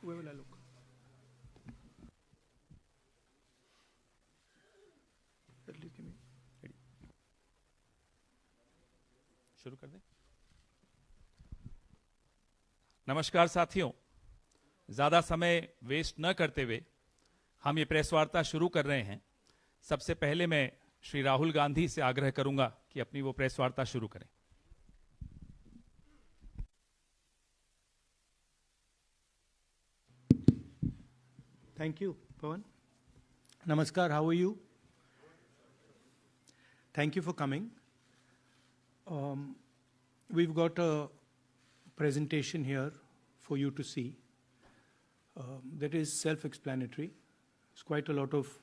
Where will I look? At least give me. शुरू कर दें। नमस्कार साथियों, ज्यादा समय वेस्ट न करते हुए हम ये प्रेस वार्ता शुरू कर रहे हैं। सबसे पहले मैं श्री राहुल गांधी से आग्रह करूंगा कि अपनी वो प्रेस वार्ता शुरू करें। Thank you, Pawan. Namaskar, how are you? Thank you for coming. We've got a presentation here for you to see. That is self-explanatory. It's quite a lot of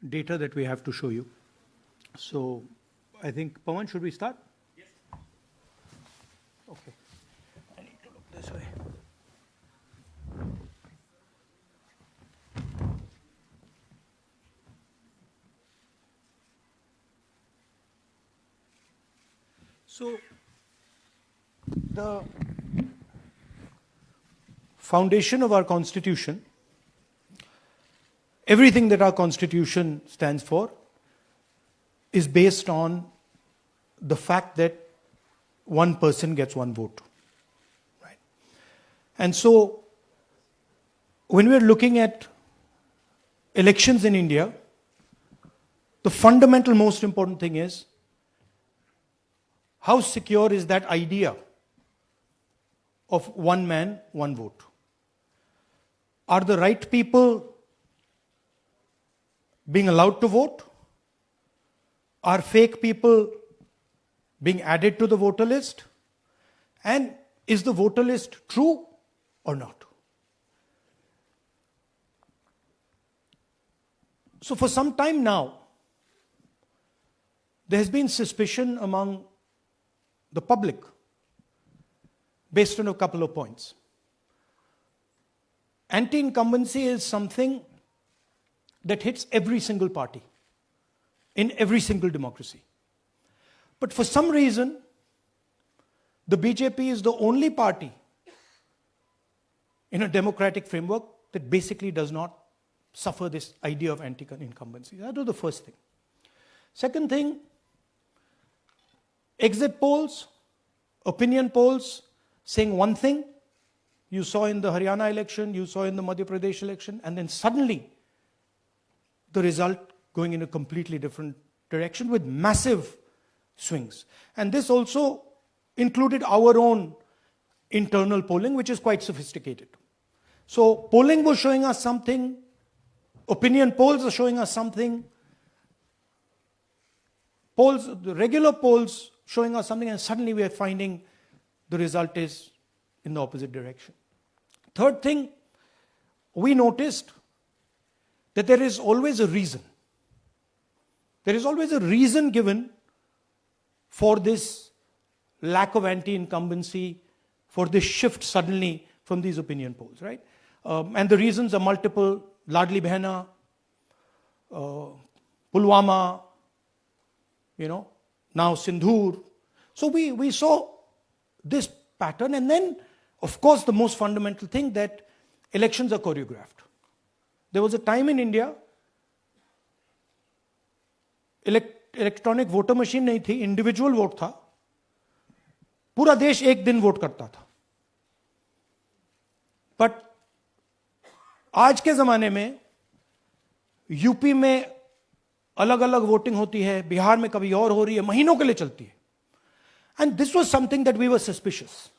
data that we have to show you. So, I think, Pawan, should we start? Yes. Okay. I need to look this way. So, the foundation of our Constitution, everything that our Constitution stands for, is based on the fact that one person gets one vote. Right? And so, when we're looking at elections in India, the fundamental most important thing is how secure is that idea of one man, one vote? Are the right people being allowed to vote? Are fake people being added to the voter list? And is the voter list true or not? So for some time now, there has been suspicion among the public based on a couple of points. Anti-incumbency is something that hits every single party in every single democracy. But for some reason, the BJP is the only party in a democratic framework that basically does not suffer this idea of anti-incumbency. That was the first thing. Second thing, exit polls, opinion polls saying one thing, you saw in the Haryana election, you saw in the Madhya Pradesh election, and then suddenly the result going in a completely different direction with massive swings. And this also included our own internal polling, which is quite sophisticated. So polling was showing us something, opinion polls are showing us something, polls, the regular polls showing us something, and suddenly we are finding the result is in the opposite direction. Third thing, we noticed that there is always a reason. There is always a reason given for this lack of anti-incumbency, for this shift suddenly from these opinion polls, right? And the reasons are multiple: Ladli Behna, Pulwama, now Sindhur. So we saw this pattern, and then, of course, the most fundamental thing that elections are choreographed. There was a time in India, electronic voter machine नहीं थी, individual vote था, पूरा देश एक दिन vote करता था. But आज के जमाने में यूपी में अलग अलग वोटिंग होती है, बिहार में कभी और हो रही है, महीनों के लिए चलती है. And this was something that we were suspicious.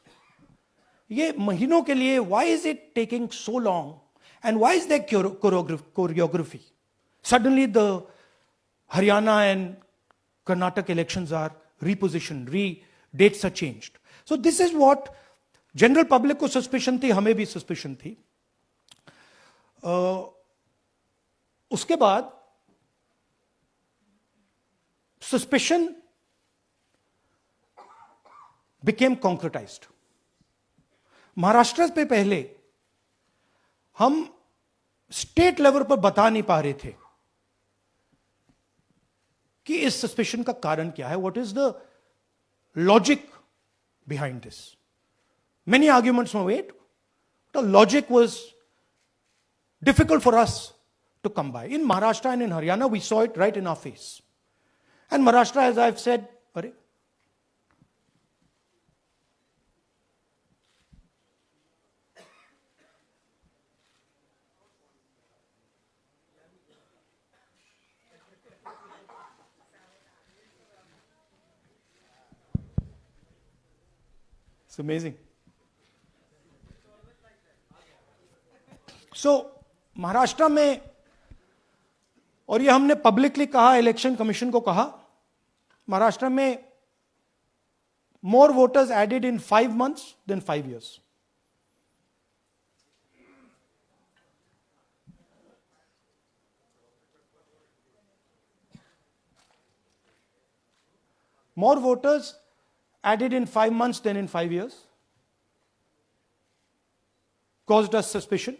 ये महीनों के लिए, why is it taking so long and why is there choreography? Suddenly the Haryana and Karnataka elections are repositioned, dates are changed. So this is what general public को suspicion थी, हमें भी suspicion थी. उसके बाद suspicion became concretized. महाराष्ट्र पे पहले हम स्टेट लेवल पर बता नहीं पा रहे थे कि इस सस्पेशन का कारण क्या है, what is the logic behind this. Many arguments were made. the logic was difficult for us to come by. In Maharashtra and in Haryana, we saw it right in our face. And Maharashtra, as I've said, it's amazing. So, Maharashtra में, और ये हमने publicly कहा, election commission को कहा, महाराष्ट्र में more voters added in 5 months than 5 years. More voters added in 5 months than in 5 years. Caused us suspicion.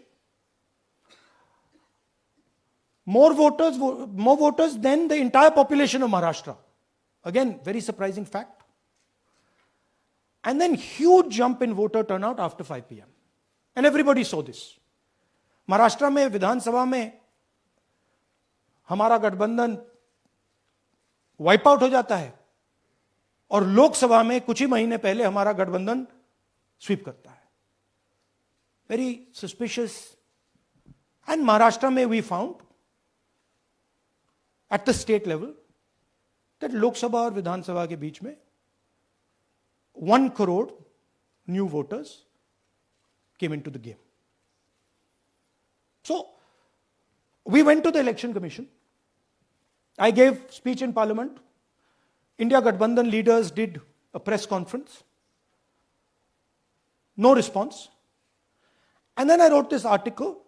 More voters than the entire population of Maharashtra. Again, very surprising fact. And then huge jump in voter turnout after 5 p.m. And everybody saw this. Maharashtra में विधानसभा में हमारा गठबंधन wipe out हो जाता है और लोकसभा में कुछ ही महीने पहले हमारा गठबंधन स्वीप करता है. Very suspicious. एंड महाराष्ट्र में we found at the state level that Lok Sabha और विधानसभा के बीच में 1 crore new voters came into the game. So, we went to the election commission. I gave speech in parliament. India Gathbandhan leaders did a press conference. No response. And then I wrote this article,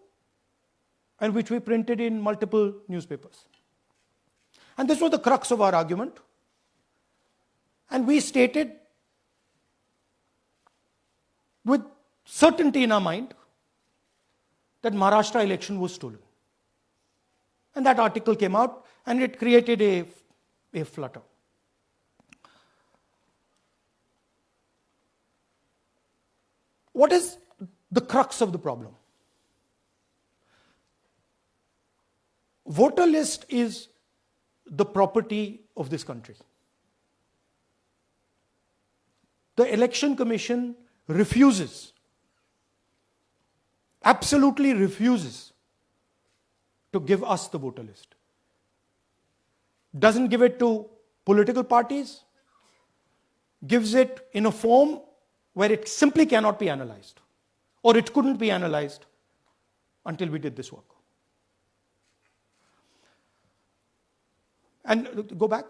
and which we printed in multiple newspapers. And this was the crux of our argument. And we stated with certainty in our mind that Maharashtra election was stolen. And that article came out and it created a flutter. What is the crux of the problem? Voter list is the property of this country. The Election Commission refuses, absolutely refuses to give us the voter list. Doesn't give it to political parties, gives it in a form where it simply cannot be analyzed, or it couldn't be analyzed until we did this work. And go back.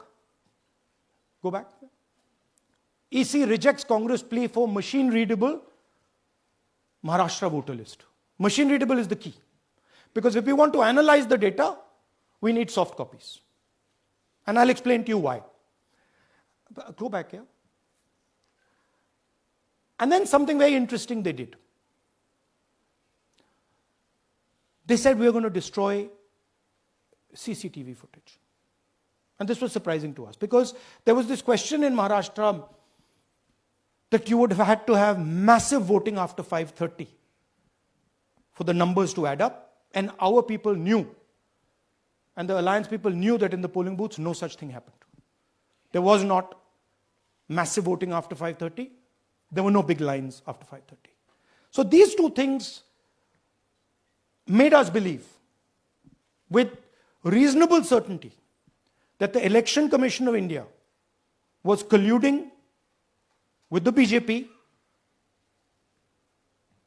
EC rejects Congress plea for machine readable Maharashtra voter list. Machine readable is the key. Because if we want to analyze the data, we need soft copies. And I'll explain to you why. Go back here. And then something very interesting they did. They said we are going to destroy CCTV footage. And this was surprising to us because there was this question in Maharashtra that you would have had to have massive voting after 5:30 for the numbers to add up. And our people knew, and the alliance people knew that in the polling booths, no such thing happened. There was not massive voting after 5:30. There were no big lines after 5:30. So these two things made us believe with reasonable certainty that the Election Commission of India was colluding with the BJP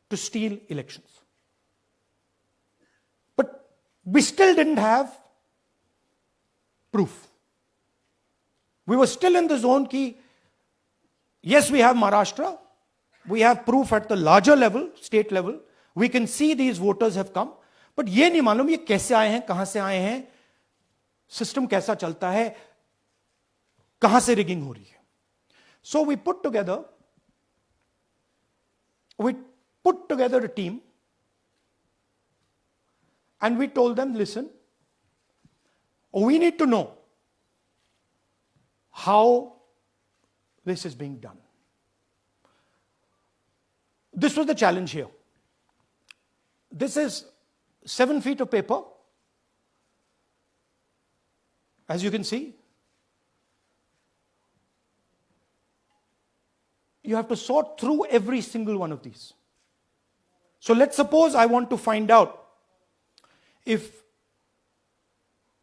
to steal elections. But we still didn't have proof. We were still in the zone ki, yes, we have Maharashtra, we have proof at the larger level, state level, we can see these voters have come, but ये नहीं मालूम ये कैसे आए हैं, कहां से आए हैं, सिस्टम कैसा चलता है, कहां से रिगिंग हो रही है. So we put together a team and we told them, listen, we need to know how this is being done. This was the challenge here. this is 7 feet of paper. As you can see, you have to sort through every single one of these. So let's suppose I want to find out if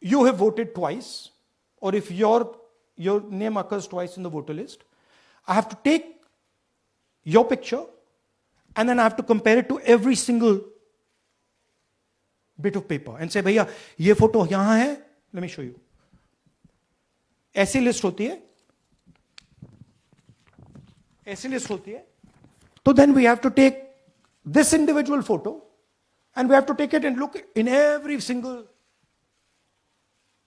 you have voted twice, or if your name occurs twice in the voter list. I have to take your picture and then I have to compare it to every single bit of paper and say, भैया ये photo यहां है, let me show you. ऐसी list होती है, ऐसी list होती है. So then we have to take this individual photo and we have to take it and look in every single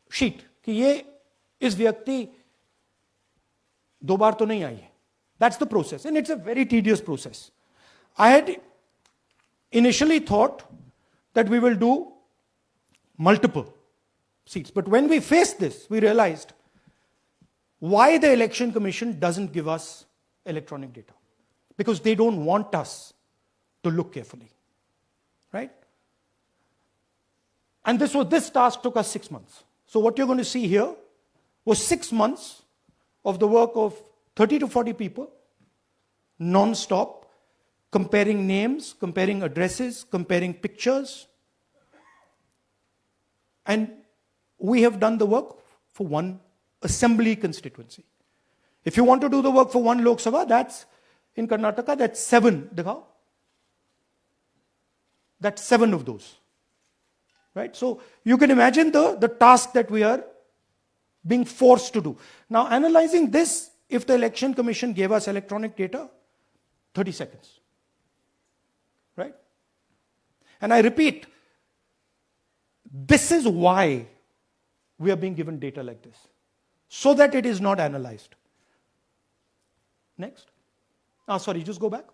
sheet कि ये इस व्यक्ति दो बार तो नहीं आई है. That's the process, and it's a very tedious process. I had initially thought that we will do multiple seats, but when we faced this, we realized why the Election Commission doesn't give us electronic data. Because they don't want us to look carefully. Right? And this task took us 6 months. So what you're going to see here was 6 months of the work of 30 to 40 people, non-stop, comparing names, comparing addresses, comparing pictures. And we have done the work for one assembly constituency. If you want to do the work for one Lok Sabha, that's in Karnataka, that's 7. Dikhao. That's 7 of those. Right? So you can imagine the task that we are being forced to do. Now, analyzing this, if the Election Commission gave us electronic data, 30 seconds. Right? And I repeat, this is why we are being given data like this, so that it is not analyzed. Next. Sorry, just go back.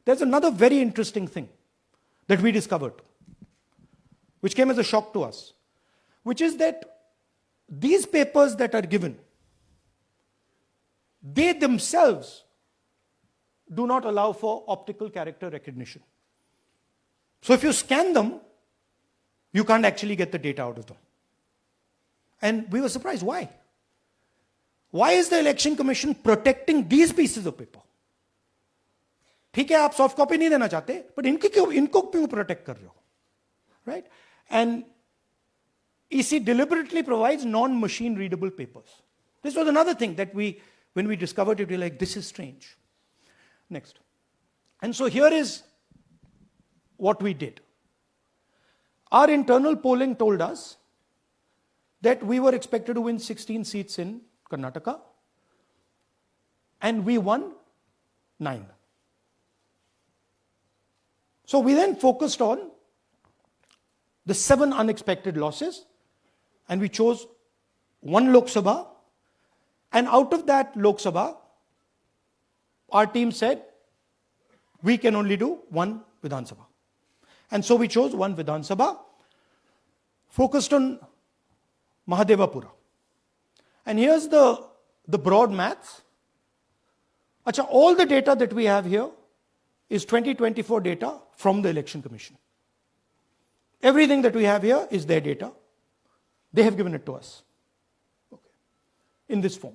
There's another very interesting thing that we discovered, which came as a shock to us, which is that these papers that are given, they themselves do not allow for optical character recognition. So if you scan them, you can't actually get the data out of them. And we were surprised. Why? Why is the Election Commission protecting these pieces of paper? ठीक है, आप soft copy नहीं देना चाहते, but इनको क्यों protect कर रहे हो? Right? And EC deliberately provides non-machine readable papers. This was another thing that when we discovered it, we were like, this is strange. Next. And so here is what we did. Our internal polling told us that we were expected to win 16 seats in Karnataka, and we won 9. So we then focused on the 7 unexpected losses, and we chose 1 Lok Sabha, and out of that Lok Sabha, our team said, we can only do 1 Vidhan Sabha. And so we chose 1 Vidhan Sabha, focused on Mahadevapura. And here's the broad maths. Achha, all the data that we have here is 2024 data from the Election Commission. Everything that we have here is their data. They have given it to us. Okay. In this form.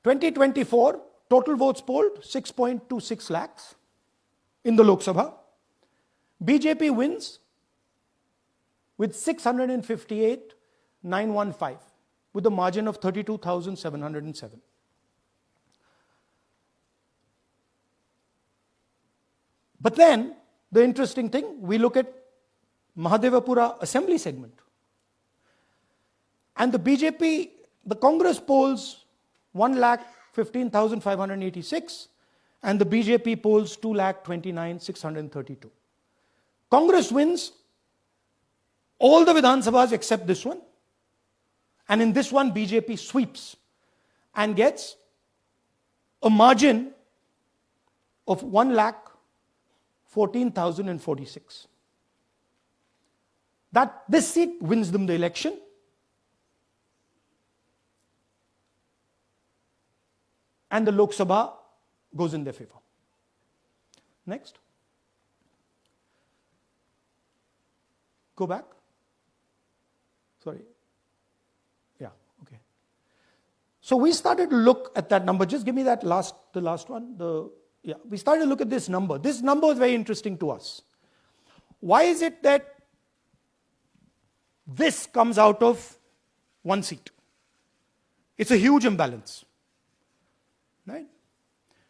2024, total votes polled, 6.26 lakhs in the Lok Sabha. BJP wins with 658,915 with a margin of 32,707. But then, the interesting thing, we look at Mahadevapura assembly segment. And the BJP, the Congress polls 1,15,586 and the BJP polls 2,29,632. Congress wins all the Vidhan Sabhas except this one. And in this one, BJP sweeps and gets a margin of 1,14,046. This seat wins them the election. And the Lok Sabha goes in their favor. Next. Go back. Sorry. Yeah, okay. So we started to look at that number. Just give me the last one. We started to look at this number. This number is very interesting to us. Why is it that this comes out of one seat? It's a huge imbalance. Right?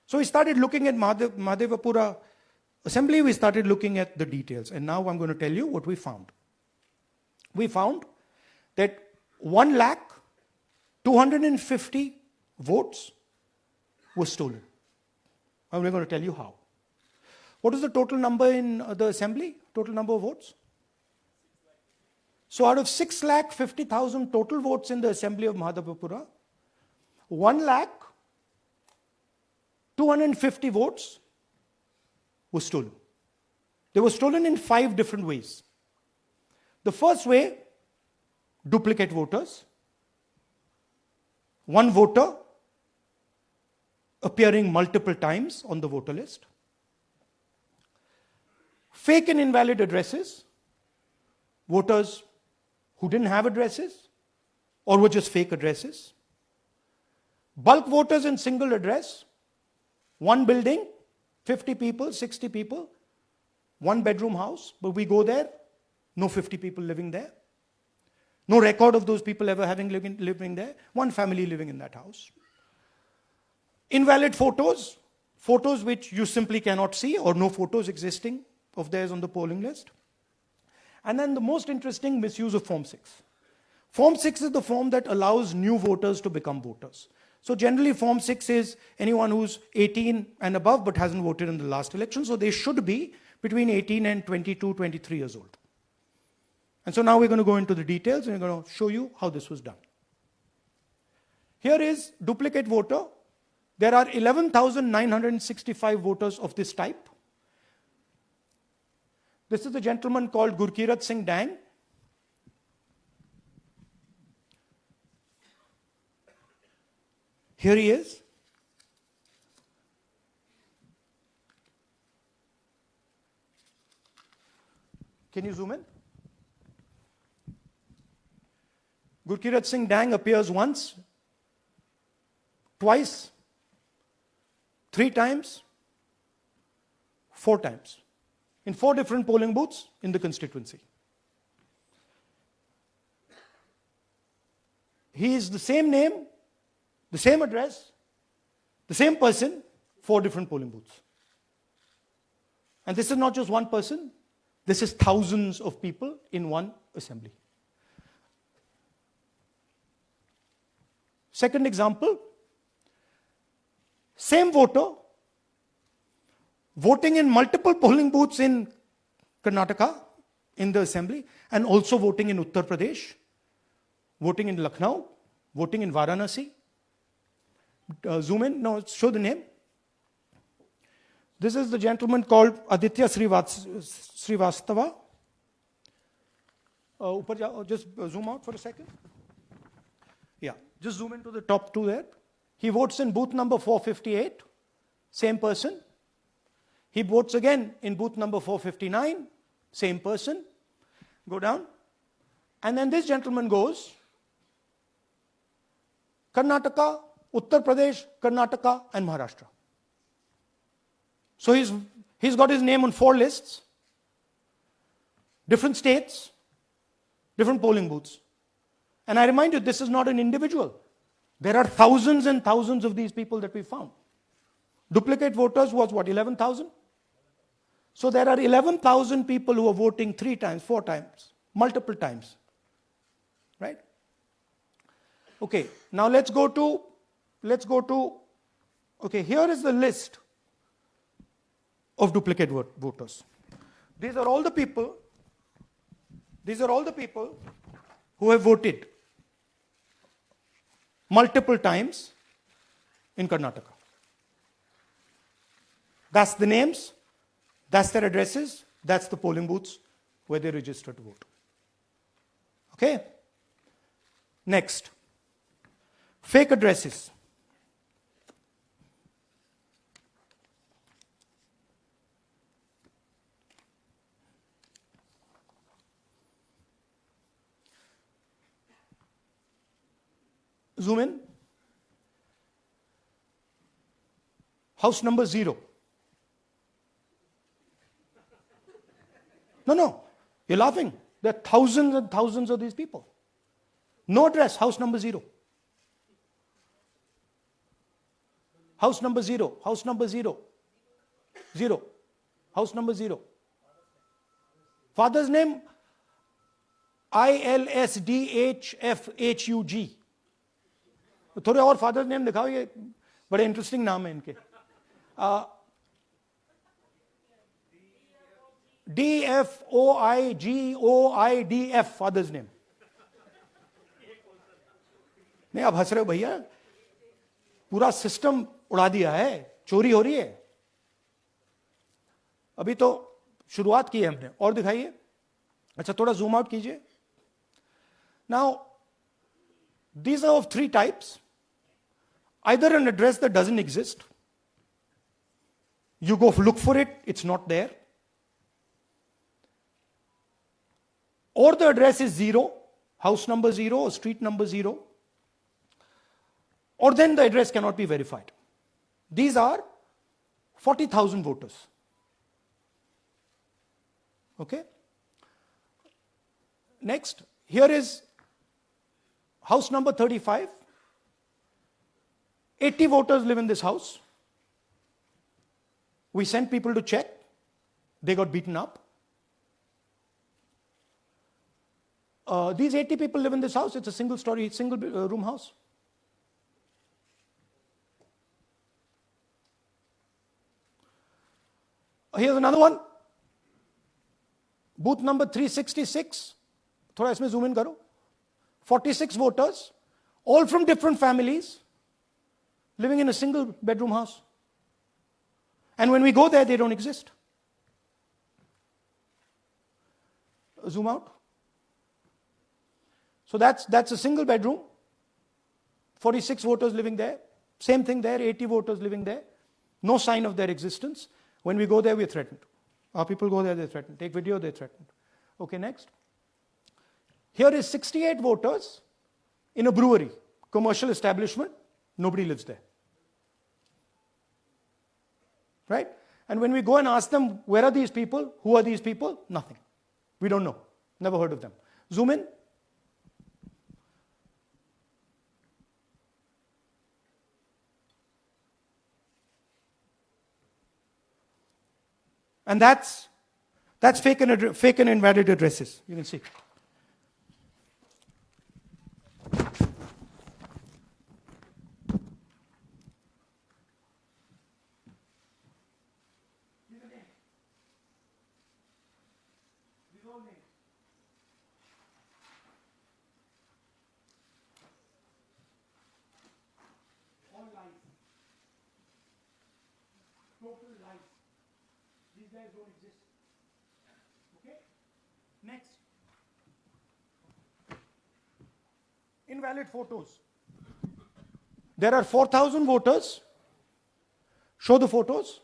So we started looking at Mahadevapura Assembly, we started looking at the details. And now I'm going to tell you what we found. We found that 1,250,000 votes were stolen. And we're going to tell you how. What is the total number in the assembly? Total number of votes? So out of 6,50,000 total votes in the assembly of Mahadevapura, 1,250,000 votes were stolen. They were stolen in 5 different ways. The first way, duplicate voters. One voter appearing multiple times on the voter list. Fake and invalid addresses. Voters who didn't have addresses or were just fake addresses. Bulk voters in single address. One building, 50 people, 60 people, one bedroom house, but we go there, no 50 people living there. No record of those people ever having living there. One family living in that house. Invalid photos, photos which you simply cannot see or no photos existing of theirs on the polling list. And then the most interesting, misuse of Form 6. Form 6 is the form that allows new voters to become voters. So generally Form 6 is anyone who's 18 and above but hasn't voted in the last election. So they should be between 18 and 22, 23 years old. And so now we're going to go into the details and we're going to show you how this was done. Here is duplicate voter. There are 11,965 voters of this type. This is a gentleman called Gurkirat Singh Dang. Here he is. Can you zoom in? Gurkirat Singh Dang appears once, twice, 3 times, 4 times. In 4 different polling booths in the constituency. He is the same name, the same address, the same person, 4 different polling booths. And this is not just one person, this is thousands of people in one assembly. Second example, same voter, voting in multiple polling booths in Karnataka, in the assembly, and also voting in Uttar Pradesh, voting in Lucknow, voting in Varanasi. Zoom in, no, show the name. This is the gentleman called Aditya Srivastava. Just zoom out for a second. Yeah, just zoom into the top 2 there. He votes in booth number 458, same person. He votes again in booth number 459, same person. Go down. And then this gentleman goes, Karnataka, Uttar Pradesh, Karnataka, and Maharashtra. So he's got his name on 4 lists, different states, different polling booths. And I remind you, this is not an individual. There are thousands and thousands of these people that we found. Duplicate voters was what, 11,000? So there are 11,000 people who are voting 3 times, 4 times, multiple times. Right? Okay, now let's go to, okay, here is the list of duplicate voters. These are all the people who have voted multiple times in Karnataka. That's the names, that's their addresses, that's the polling booths where they register to vote. Okay? Next. Fake addresses. Zoom in. House number 0. No, you're laughing. There are thousands and thousands of these people. No address, house number 0. House number 0, house number 0. 0. House number 0. Father's name, ILSDHFHUG. थोड़े और father's name दिखाओ, ये बड़े interesting नाम है इनके. DFOIGOIDF father's name. नहीं, आप हंस रहे हो भैया, पूरा सिस्टम उड़ा दिया है, चोरी हो रही है. अभी तो शुरुआत की है हमने. और दिखाइए. अच्छा, थोड़ा जूम आउट कीजिए. Now these are of 3 types. Either an address that doesn't exist, you go look for it, it's not there, or the address is 0, house number 0 or street number 0, or then the address cannot be verified. These are 40,000 voters. Okay? Next, here is house number 35. 80 voters live in this house. We sent people to check. They got beaten up. These 80 people live in this house. It's a single story, single room house. Here's another one. Booth number 366. थोड़ा इसमें zoom in करो. 46 voters, all from different families, living in a single bedroom house. And when we go there, they don't exist. Zoom out. So that's a single bedroom. 46 voters living there. Same thing there, 80 voters living there. No sign of their existence. When we go there, we're threatened. Our people go there, they're threatened. Take video, they're threatened. Okay, next. Here is 68 voters in a brewery, commercial establishment. Nobody lives there. Right? And when we go and ask them, where are these people? Who are these people? Nothing. We don't know. Never heard of them. Zoom in. And that's fake and invalid addresses. You can see. All lies. Total lies. These guys don't exist. Okay? Next. Invalid photos. There are 4,000 voters. Show the photos.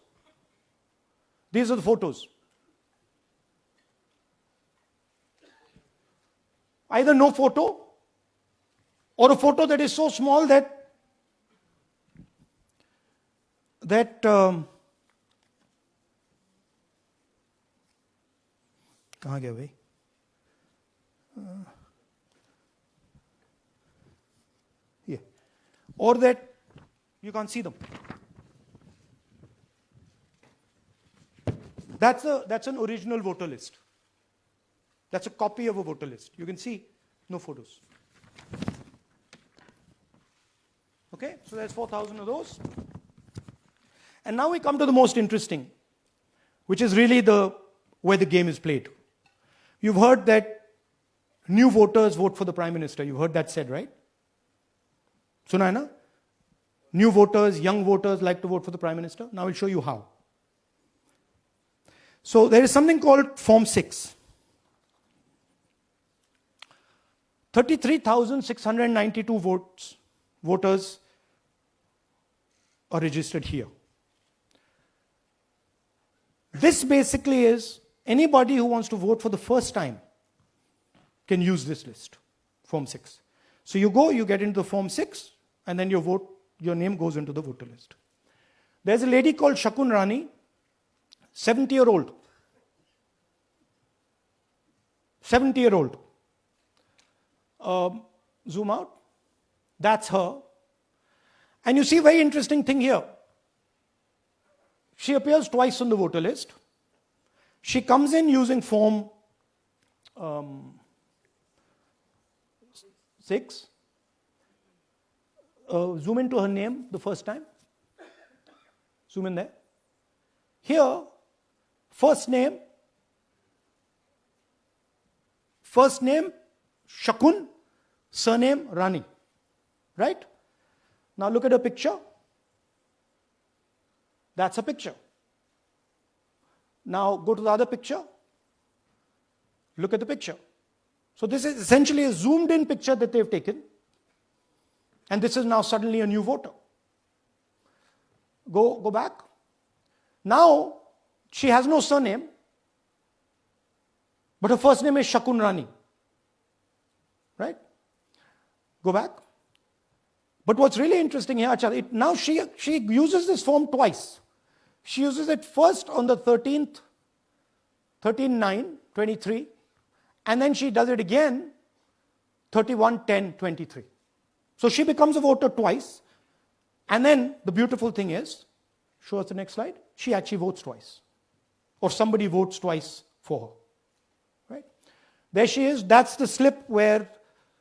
These are the photos. Either no photo or a photo that is so small that कहाँ गया भाई? Here. Or that you can't see them. That's an original voter list. That's a copy of a voter list. You can see no photos. Okay, so there's 4,000 of those. And now we come to the most interesting, which is really where the game is played. You've heard that new voters vote for the Prime Minister. You've heard that said, right? Suna hai na? New voters, young voters like to vote for the Prime Minister. Now I'll show you how. So there is something called Form 6. 33,692 voters are registered here. This basically is anybody who wants to vote for the first time can use this list, Form 6. So you go, you get into the Form 6, and then your name goes into the voter list. There's a lady called Shakun Rani, 70-year-old. 70-year-old. Zoom out. That's her. And you see, very interesting thing here. She appears twice on the voter list. She comes in using Form 6. Zoom into her name the first time. Zoom in there. Here, first name Shakun, surname Rani. Right? Now look at her picture. That's a picture. Now go to the other picture. Look at the picture. So this is essentially a zoomed in picture that they've taken. And this is now suddenly a new voter. Go back. Now she has no surname, but her first name is Shakun Rani. Right? Go back. But what's really interesting here, now she uses this form twice. She uses it first on the 13th, 13/9/23, and then she does it again 31/10/23. So she becomes a voter twice, and then the beautiful thing is, show us the next slide, she actually votes twice. Or somebody votes twice for her. Right? There she is, that's the slip where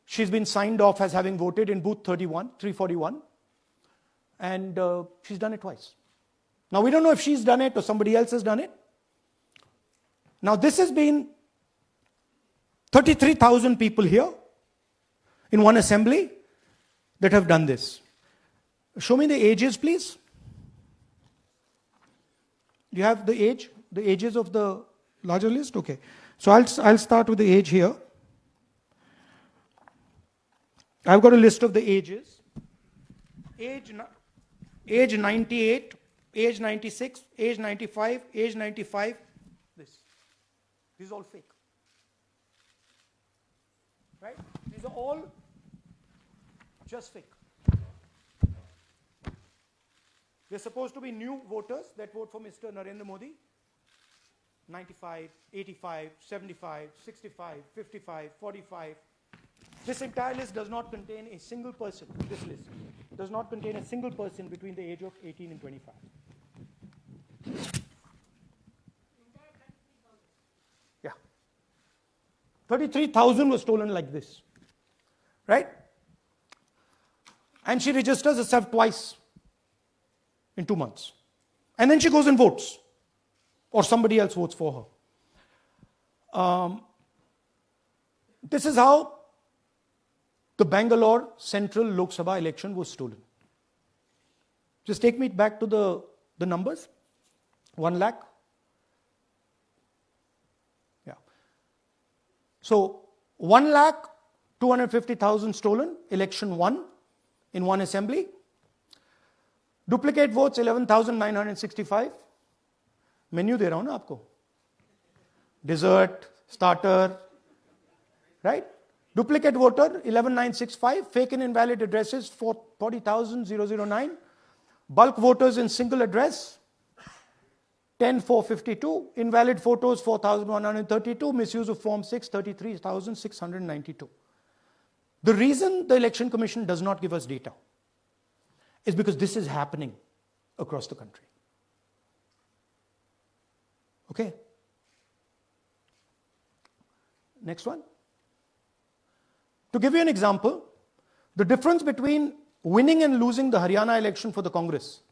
she's been signed off as having voted in booth 341, and she's done it twice. Now we don't know if she's done it or somebody else has done it. Now this has been 33,000 people here in one assembly that have done this. Show me the ages, please. Do you have the ages of the larger list? Okay. So I'll start with the age here. I've got a list of the ages. Age 98, age 96, age 95, age 95. This is all fake. Right? These are all just fake. They're supposed to be new voters that vote for Mr. Narendra Modi. 95, 85, 75, 65, 55, 45. This entire list does not contain a single person. This list does not contain a single person between the age of 18 and 25. Yeah. 33,000 was stolen like this. Right? And she registers herself twice in 2 months. And then she goes and votes. Or somebody else votes for her. This is how the Bangalore Central Lok Sabha election was stolen. Just take me back to the numbers. 1 lakh. Yeah. So 1,250,000 stolen, election won in one assembly. Duplicate votes 11,965. Menu दे रहा हूं ना आपको. Dessert, starter, right? Duplicate voter 11,965. Fake and invalid addresses 40,009. Bulk voters in single address 10,452. Invalid photos 4,132. Misuse of Form 6 33,692. The reason the Election Commission does not give us data is because this is happening across the country. Okay. Next one. To give you an example, the difference between winning and losing the Haryana election for the Congress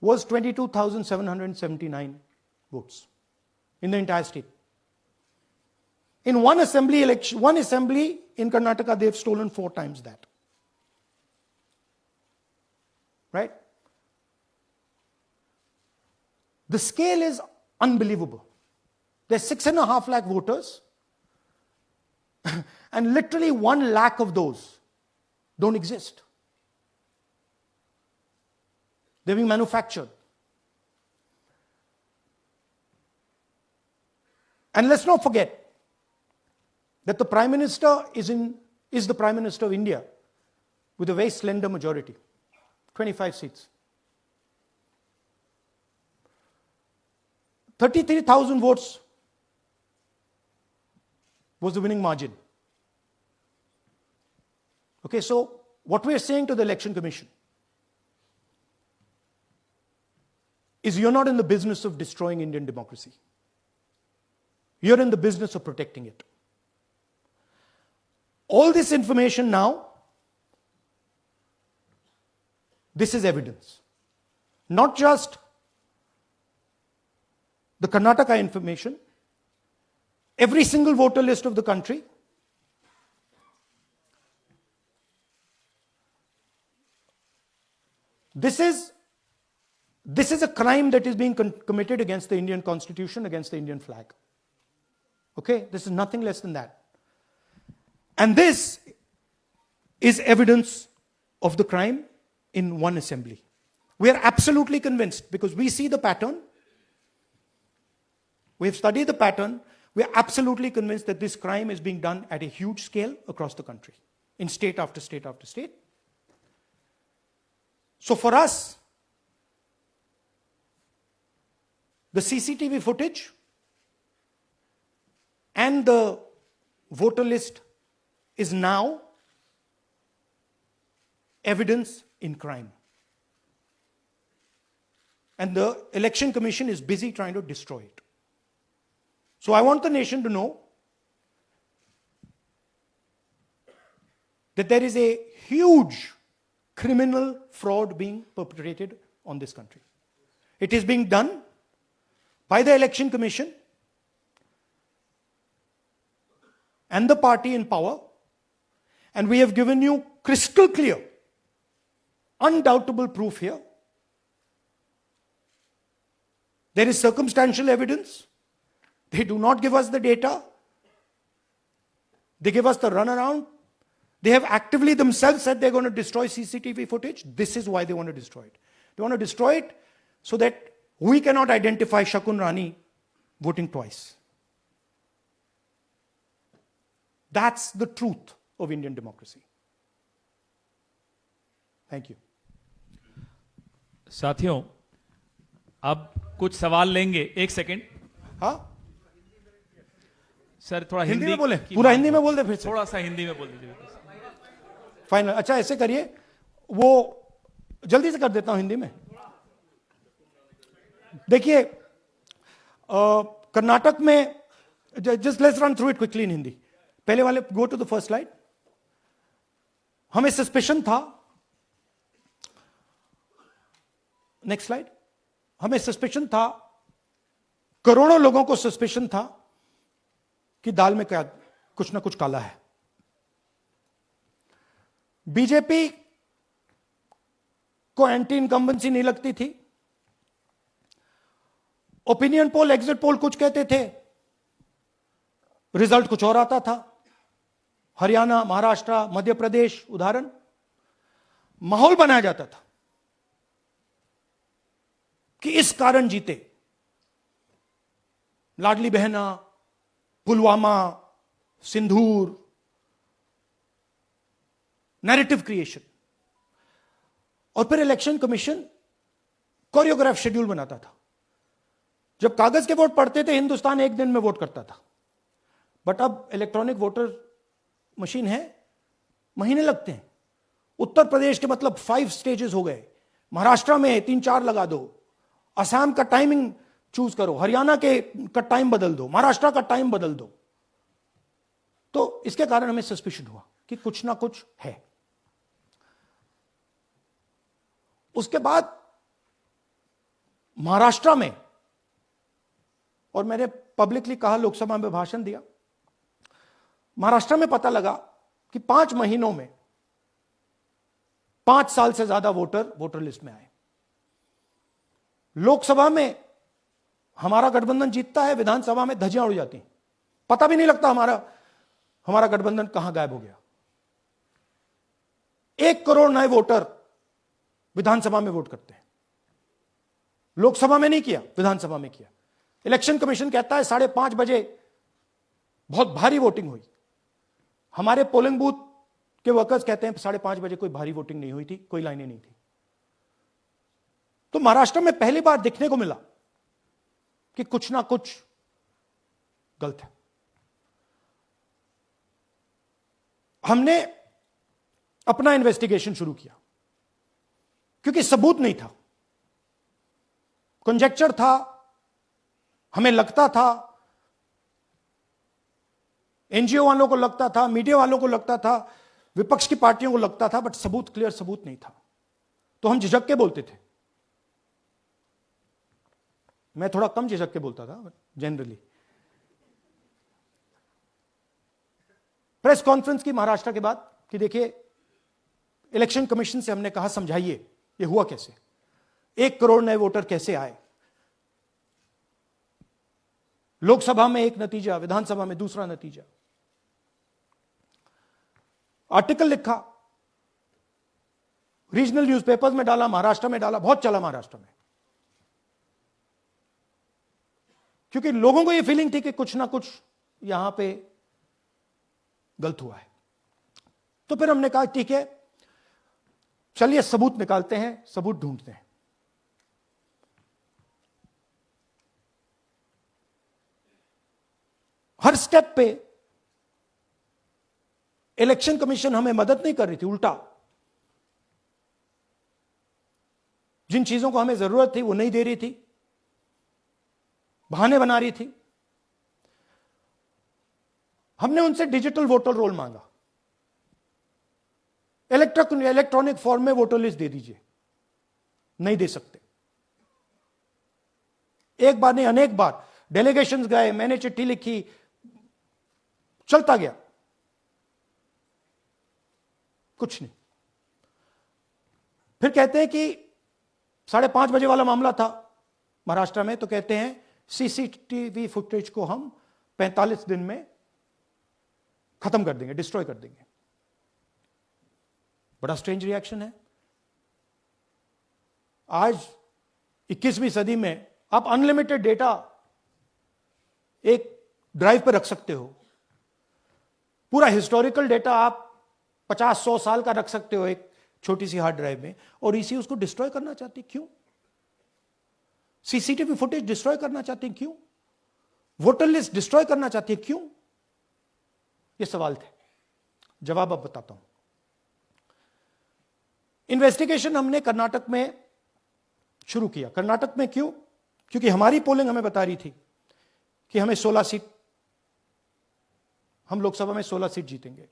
was 22,779 votes in the entire state. In one assembly in Karnataka, they've stolen 4 times that. Right? The scale is unbelievable. There's 6.5 lakh voters, and literally 1 lakh of those don't exist. They're being manufactured. And let's not forget that the Prime Minister is in is the Prime Minister of India with a very slender majority, 25 seats. 33,000 votes was the winning margin. Okay, so what we are saying to the Election Commission is you're not in the business of destroying Indian democracy. You're in the business of protecting it. All this information now, this is evidence. Not just the Karnataka information, every single voter list of the country, this is a crime that is being committed against the Indian Constitution, against the Indian flag. Okay, this is nothing less than that. And this is evidence of the crime in one assembly. We are absolutely convinced because we see the pattern. We have studied the pattern. We are absolutely convinced that this crime is being done at a huge scale across the country, in state after state after state. So for us, the CCTV footage and the voter list is now evidence in crime. And the Election Commission is busy trying to destroy it. So I want the nation to know that there is a huge criminal fraud being perpetrated on this country. It is being done by the Election Commission and the party in power, and we have given you crystal clear, undoubtable proof here. There is circumstantial evidence. They do not give us the data. They give us the runaround. They have actively themselves said they're going to destroy CCTV footage. This is why they want to destroy it. They want to destroy it so that we cannot identify Shakun Rani voting twice. That's the truth of Indian democracy. Thank you. साथियों, अब कुछ सवाल लेंगे. एक second. हाँ, sir थोड़ा हिंदी में बोले, पूरा हिंदी में बोल दे फिर से. थोड़ा सा हिंदी में बोल दीजिए. फाइनल. अच्छा ऐसे करिए, वो जल्दी से कर देता हूं हिंदी में. देखिए, कर्नाटक में, just let's run through it quickly in Hindi. पहले वाले, go to the first slide. हमें सस्पेशन था, नेक्स्ट स्लाइड. हमें सस्पेशन था, करोड़ों लोगों को सस्पेशन था कि दाल में क्या कुछ ना कुछ काला है. बीजेपी को एंटी इनकम्बेंसी नहीं लगती थी. ओपिनियन पोल, एग्जिट पोल कुछ कहते थे, रिजल्ट कुछ और आता था. हरियाणा, महाराष्ट्र, मध्य प्रदेश उदाहरण, माहौल बनाया जाता था कि इस कारण जीते. लाडली बहना, पुलवामा, सिंदूर, नैरेटिव क्रिएशन. और फिर इलेक्शन कमीशन कोरियोग्राफ शेड्यूल बनाता था. जब कागज के वोट पड़ते थे, हिंदुस्तान एक दिन में वोट करता था. बट अब इलेक्ट्रॉनिक वोटर मशीन है, महीने लगते हैं. उत्तर प्रदेश के मतलब 5 स्टेजेस हो गए. महाराष्ट्र में 3-4 लगा दो. असम का टाइमिंग चूज करो, हरियाणा के का टाइम बदल दो, महाराष्ट्र का टाइम बदल दो. तो इसके कारण हमें सस्पिशन हुआ कि कुछ ना कुछ है. उसके बाद महाराष्ट्र में, और मैंने पब्लिकली कहा, लोकसभा में भाषण दिया, महाराष्ट्र में पता लगा कि 5 महीनों में 5 साल से ज्यादा वोटर लिस्ट में आए. लोकसभा में हमारा गठबंधन जीतता है, विधानसभा में धज्जियां उड़ जाती हैं. पता भी नहीं लगता हमारा गठबंधन कहां गायब हो गया. 1 करोड़ नए वोटर विधानसभा में वोट करते हैं. लोकसभा में नहीं किया, विधानसभा में किया. इलेक्शन कमीशन कहता है 5:30 बजे बहुत भारी वोटिंग हुई. हमारे पोलिंग बूथ कि वर्कर्स कहते हैं 5:30 बजे कोई भारी वोटिंग नहीं हुई थी, कोई लाइनें नहीं थी। तो महाराष्ट्र में पहली बार देखने को मिला कि कुछ ना कुछ गलत है। हमने अपना इन्वेस्टिगेशन शुरू किया क्योंकि सबूत नहीं था, कंजेक्चर था, हमें लगता था, एनजीओ वालों को लगता था, मीडिया वालों को लगता था, विपक्ष की पार्टियों को लगता था, बट सबूत, क्लियर सबूत नहीं था। तो हम झिझक के बोलते थे। मैं थोड़ा कम झिझक के बोलता था, बट जनरली। प्रेस कॉन्फ्रेंस की महाराष्ट्र के बाद कि देखिए, इलेक्शन कमीशन से हमने कहा समझाइए ये हुआ कैसे, 1 करोड़ नए वोटर कैसे आए, लोकसभा में एक नतीजा, विधानसभा में दूसरा नतीजा। आर्टिकल लिखा, रीजनल न्यूज़पेपर्स में डाला, महाराष्ट्र में डाला, बहुत चला महाराष्ट्र में, क्योंकि लोगों को यह फीलिंग थी कि कुछ ना कुछ यहां पे गलत हुआ है। तो फिर हमने कहा ठीक है, चलिए सबूत निकालते हैं, सबूत ढूंढते हैं। हर स्टेप पे इलेक्शन कमीशन हमें मदद नहीं कर रही थी, उल्टा जिन चीजों को हमें जरूरत थी वो नहीं दे रही थी, बहाने बना रही थी। हमने उनसे डिजिटल वोटर रोल मांगा, इलेक्ट्रॉनिक फॉर्म में वोटर लिस्ट दे दीजिए, नहीं दे सकते। एक बार नहीं, अनेक बार डेलीगेशंस गए, मैंने चिट्ठी लिखी, चलता गया, कुछ नहीं। फिर कहते हैं कि 5:30 बजे वाला मामला था महाराष्ट्र में, तो कहते हैं सीसीटीवी फुटेज को हम 45 दिन में खत्म कर देंगे, डिस्ट्रॉय कर देंगे। बड़ा स्ट्रेंज रिएक्शन है। आज 21वीं सदी में आप अनलिमिटेड डेटा एक ड्राइव पर रख सकते हो, पूरा हिस्टोरिकल डेटा आप 50-100 साल का रख सकते हो एक छोटी सी हार्ड ड्राइव में, और इसी उसको डिस्ट्रॉय करना चाहते हैं, क्यों? सीसीटीवी फुटेज डिस्ट्रॉय करना चाहते हैं, क्यों? वोटर लिस्ट डिस्ट्रॉय करना चाहते हैं, क्यों? ये सवाल थे, जवाब अब बताता हूं। इन्वेस्टिगेशन हमने कर्नाटक में शुरू किया। कर्नाटक में क्यों? क्योंकि हमारी पोलिंग हमें बता रही थी कि हमें 16 सीट, हम लोकसभा में 16 सीट जीतेंगे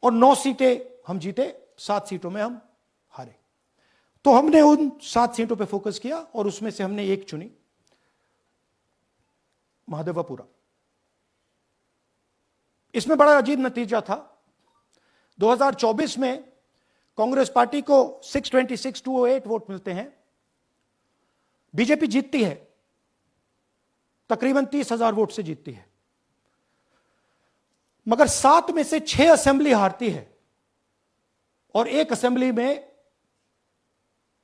और 9 सीटें हम जीते, 7 सीटों में हम हारे। तो हमने उन 7 सीटों पे फोकस किया और उसमें से हमने एक चुनी, महादेवपुरा। इसमें बड़ा अजीब नतीजा था। 2024 में कांग्रेस पार्टी को 626-208 वोट मिलते हैं, बीजेपी जीतती है, तकरीबन 30,000 वोट से जीतती है, मगर 7 में से 6 असेंबली हारती है और 1 असेंबली में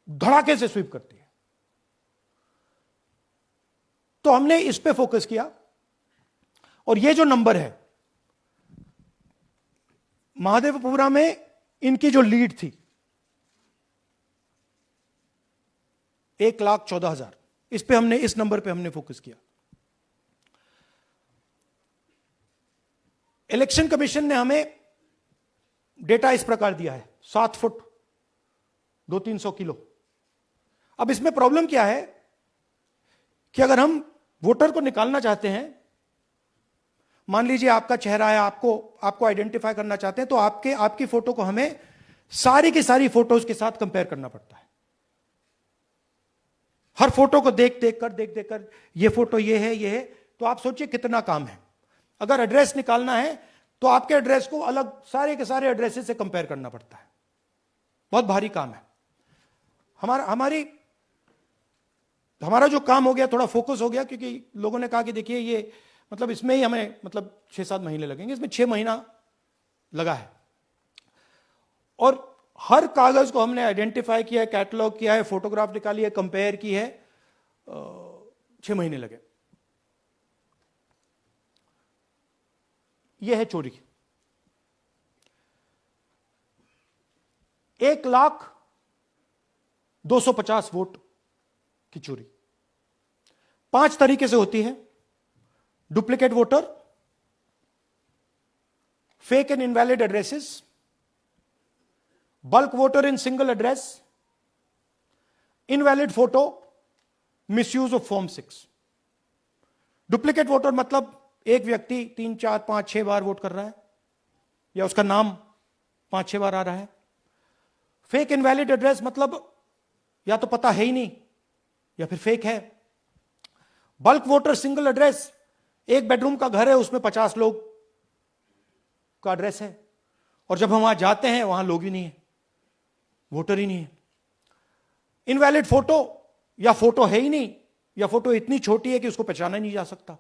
धड़ाके से स्वीप करती है। तो हमने इस पे फोकस किया और ये जो नंबर है, महादेवपुरा में इनकी जो लीड थी 1,14,000, इस पे हमने, इस नंबर पे हमने फोकस किया। इलेक्शन कमीशन ने हमें डेटा इस प्रकार दिया है, 7 फुट 200-300 किलो। अब इसमें प्रॉब्लम क्या है कि अगर हम वोटर को निकालना चाहते हैं, मान लीजिए आपका चेहरा है, आपको आइडेंटिफाई करना चाहते हैं, तो आपकी फोटो को हमें सारी की सारी फोटोज के साथ कंपेयर करना पड़ता है। हर फोटो को देख देख कर ये फोटो ये है, तो आप सोचिए कितना काम है। अगर एड्रेस निकालना है तो आपके एड्रेस को अलग सारे के सारे एड्रेसेस से कंपेयर करना पड़ता है, बहुत भारी काम है। हमारा जो काम हो गया, थोड़ा फोकस हो गया, क्योंकि लोगों ने कहा कि देखिए ये मतलब इसमें ही हमें मतलब 6-7 महीने लगेंगे, इसमें 6 महीना लगा है। और हर कागज को हमने आइडेंटिफाई किया है, कैटलॉग किया है, फोटोग्राफ निकाली है, कंपेयर की है, 6 महीने लगे। यह है चोरी, 1,250,000 वोट की चोरी 5 तरीके से होती है। Duplicate voter, fake and invalid addresses, bulk voter in single address, invalid photo, misuse of form 6। Duplicate voter मतलब एक व्यक्ति 3, 4, 5, 6 बार वोट कर रहा है या उसका नाम 5-6 बार आ रहा है। फेक इनवैलिड एड्रेस मतलब या तो पता है ही नहीं या फिर फेक है। बल्क वोटर सिंगल एड्रेस, एक बेडरूम का घर है, उसमें 50 लोग का एड्रेस है और जब हम वहां जाते हैं वहां लोग ही नहीं है, वोटर ही नहीं है। इनवैलिड फोटो, या फोटो है ही नहीं या फोटो इतनी छोटी है कि उसको पहचाना नहीं जा सकता।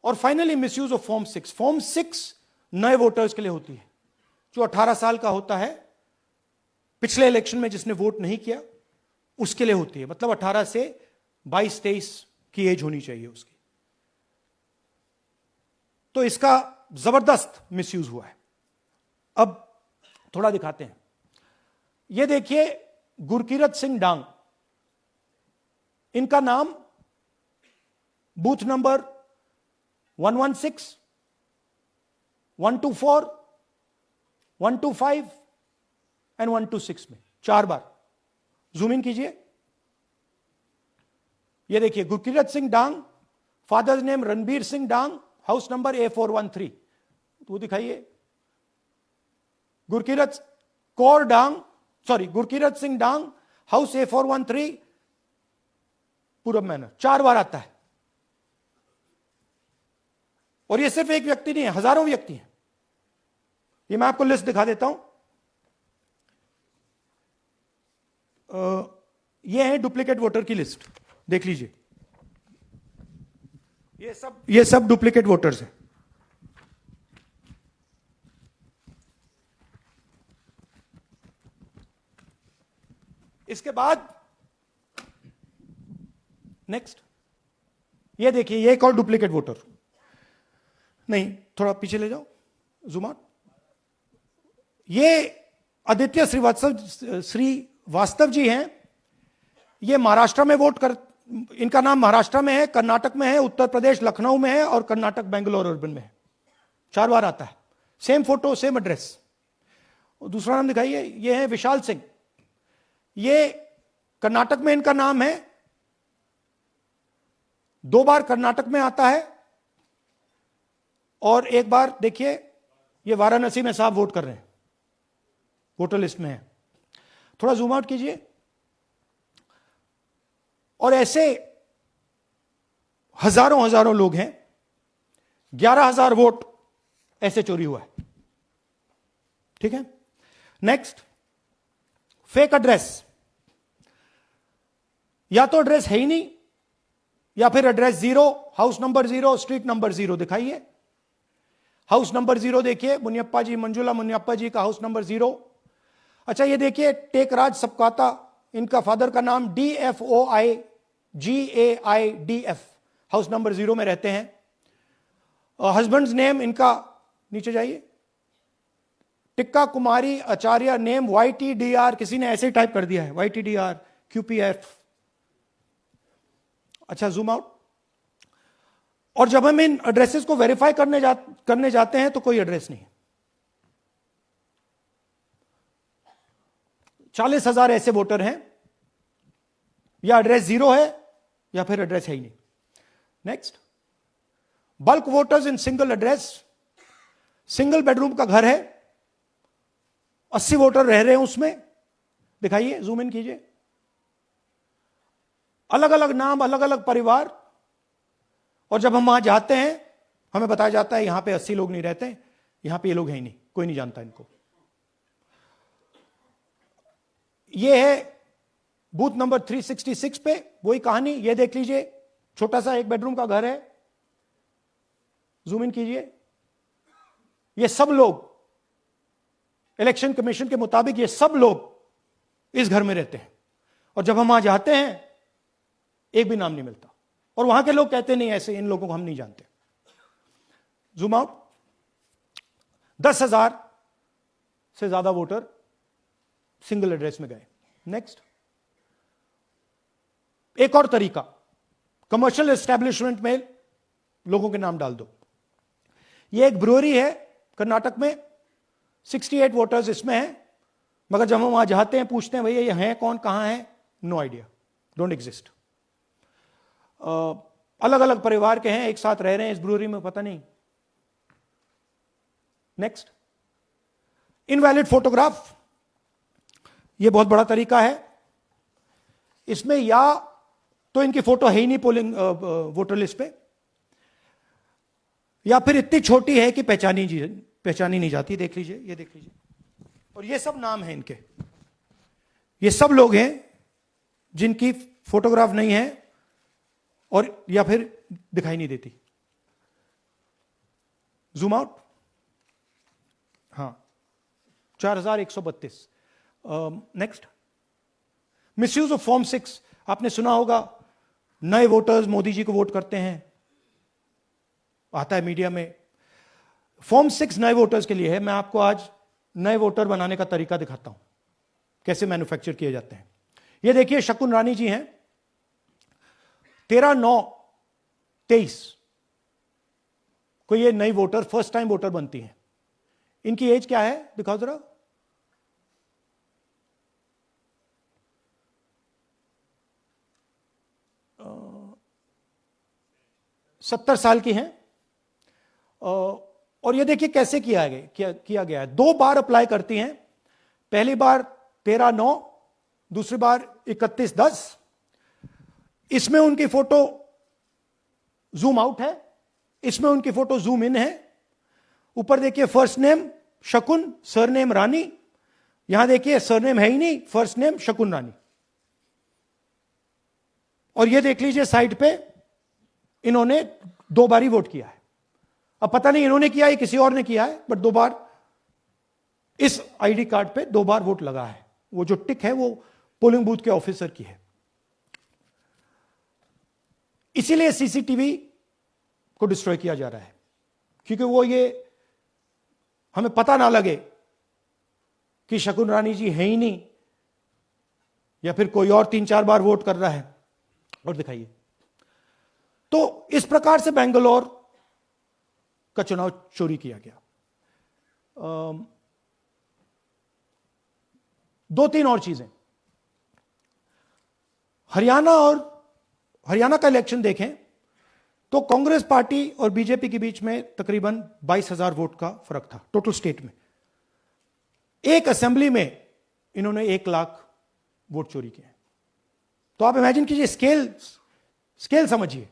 और finally misuse of form 6। Form 6 नए वोटर्स के लिए होती है, जो 18 साल का होता है, पिछले इलेक्शन में जिसने वोट नहीं किया उसके लिए होती है। मतलब 18 से 22-23 की एज होनी चाहिए उसकी। तो इसका जबरदस्त मिसयूज हुआ है। अब थोड़ा दिखाते हैं। यह देखिए गुरकीरत सिंह डांग, इनका नाम बूथ नंबर 116, 124, 125 एंड 126 में 4 बार। जूम इन कीजिए। यह देखिए गुरकीरत सिंह डांग, फादर्स नेम रणबीर सिंह डांग, हाउस नंबर A413। तो दिखाइए गुरकीरत कौर डांग, गुरकीरत सिंह डांग, हाउस A413, पूरब मैनर। 4 बार आता है। और यह सिर्फ एक व्यक्ति नहीं है, हजारों व्यक्ति हैं। ये मैं आपको लिस्ट दिखा देता हूं। ये है डुप्लीकेट वोटर की लिस्ट, देख लीजिए। ये सब डुप्लीकेट वोटर्स हैं। इसके बाद नेक्स्ट, ये देखिए, ये एक और डुप्लीकेट वोटर। नहीं, थोड़ा पीछे ले जाओ, जूम आउट। ये आदित्य श्रीवास्तव जी हैं। ये महाराष्ट्र में वोट कर, इनका नाम महाराष्ट्र में है, कर्नाटक में है, उत्तर प्रदेश लखनऊ में है और कर्नाटक बेंगलोर अर्बन में है। 4 बार आता है। Same photo, same address. दूसरा नाम दिखाइए। ये है विशाल सिंह। ये कर्नाटक में इनका नाम है, 2 बार कर्नाटक में आता है और 1 बार देखिए ये वाराणसी में साहब वोट कर रहे हैं, वोटर लिस्ट में है। थोड़ा जूम आउट कीजिए। और ऐसे हजारों लोग हैं। 11,000 वोट ऐसे चोरी हुआ है। ठीक है। Next, fake address. या तो एड्रेस है ही नहीं या फिर address 0, house number 0, street number 0। दिखाइए हाउस नंबर 0, देखिए मुनियप्पा जी, मंजुला मुनियप्पा जी का हाउस नंबर 0। अच्छा, ये देखिए टेकराज सबकाता, इनका फादर का नाम DFOIGAIDF, हाउस नंबर 0 में रहते हैं। हस्बैंड्स नेम इनका, नीचे जाइए, टिक्का कुमारी आचार्य, नेम YTDR, किसी ने ऐसे ही टाइप कर दिया है, YTDR QPF। अच्छा, जूम आउट। और जब हम इन एड्रेसेस को वेरीफाई करने जाते हैं तो कोई एड्रेस नहीं है। 40,000 ऐसे वोटर हैं, या एड्रेस 0 है या फिर एड्रेस है ही नहीं। Next, bulk voters in single address. Single bedroom का घर है, 80 वोटर रह रहे हैं उसमें। दिखाइए, जूम इन कीजिए। अलग अलग नाम, अलग अलग परिवार। और जब हम वहां जाते हैं हमें बताया जाता है यहां पे 80 लोग नहीं रहते, यहां पे ये लोग हैं ही नहीं, कोई नहीं जानता इनको। ये है बूथ नंबर 366 पे वही कहानी। ये देख लीजिए, छोटा सा 1 बेडरूम का घर है। जूम इन कीजिए। ये सब लोग, इलेक्शन कमीशन के मुताबिक ये सब लोग इस घर में रहते हैं। और जब हम वहां जाते हैं एक भी नाम नहीं मिलता। और वहां के लोग कहते नहीं, ऐसे इन लोगों को हम नहीं जानते। Zoom out. 10,000 से ज्यादा वोटर सिंगल एड्रेस में गए। नेक्स्ट, एक और तरीका, कमर्शियल एस्टेब्लिशमेंट में लोगों के नाम डाल दो। ये एक ब्रूअरी है कर्नाटक में, 68 वोटर्स इसमें हैं, मगर जब हम वहां जाते हैं पूछते हैं भैया ये हैं कौन, कहां है, नो आइडिया, डोंट एग्जिस्ट। अलग अलग परिवार के हैं, एक साथ रह रहे हैं इस ब्रूअरी में, पता नहीं। नेक्स्ट, इनवैलिड फोटोग्राफ, यह बहुत बड़ा तरीका है। इसमें या तो इनकी फोटो है ही नहीं पोलिंग वोटर लिस्ट पे, या फिर इतनी छोटी है कि पहचानी नहीं जाती। देख लीजिए, ये देख लीजिए, और ये सब नाम है इनके, ये सब लोग हैं जिनकी फोटोग्राफ नहीं है और या फिर दिखाई नहीं देती। जूम आउट, हां, 4132। नेक्स्ट, मिसयूज ऑफ फॉर्म 6, आपने सुना होगा, नए वोटर्स मोदी जी को वोट करते हैं, आता है मीडिया में। फॉर्म 6 नए वोटर्स के लिए है। मैं आपको आज नए वोटर बनाने का तरीका दिखाता हूं, कैसे मैन्युफैक्चर किए जाते हैं। ये देखिए, शकुन रानी जी हैं, 13/9/23 को ये नई वोटर, फर्स्ट टाइम वोटर बनती हैं। इनकी एज क्या है, दिखाओ जरा। 70 साल की हैं। और ये देखिए कैसे किया गया है। 2 बार अप्लाई करती हैं, पहली बार 13/9, दूसरी बार 31/10। इसमें उनकी फोटो जूम आउट है, इसमें उनकी फोटो जूम इन है। ऊपर देखिए फर्स्ट नेम शकुन, सरनेम रानी। यहां देखिए सरनेम है ही नहीं, फर्स्ट नेम शकुन रानी। और ये देख लीजिए साइड पे इन्होंने 2 बार ही वोट किया है। अब पता नहीं इन्होंने किया है किसी और ने किया है, बट 2 बार इस आईडी कार्ड पे 2 बार वोट लगा है। वो जो टिक है वो पोलिंग बूथ के ऑफिसर की है। इसीलिए सीसीटीवी को डिस्ट्रॉय किया जा रहा है, क्योंकि वो ये हमें पता ना लगे कि शकुन रानी जी है ही नहीं, या फिर कोई और 3-4 बार वोट कर रहा है। और दिखाइए, तो इस प्रकार से बेंगलोर का चुनाव चोरी किया गया। 2-3 और चीजें, हरियाणा का इलेक्शन देखें तो कांग्रेस पार्टी और बीजेपी के बीच में तकरीबन 22,000 वोट का फर्क था टोटल स्टेट में। एक असेंबली में इन्होंने 1 लाख वोट चोरी किए। तो आप इमेजिन कीजिए, स्केल समझिए।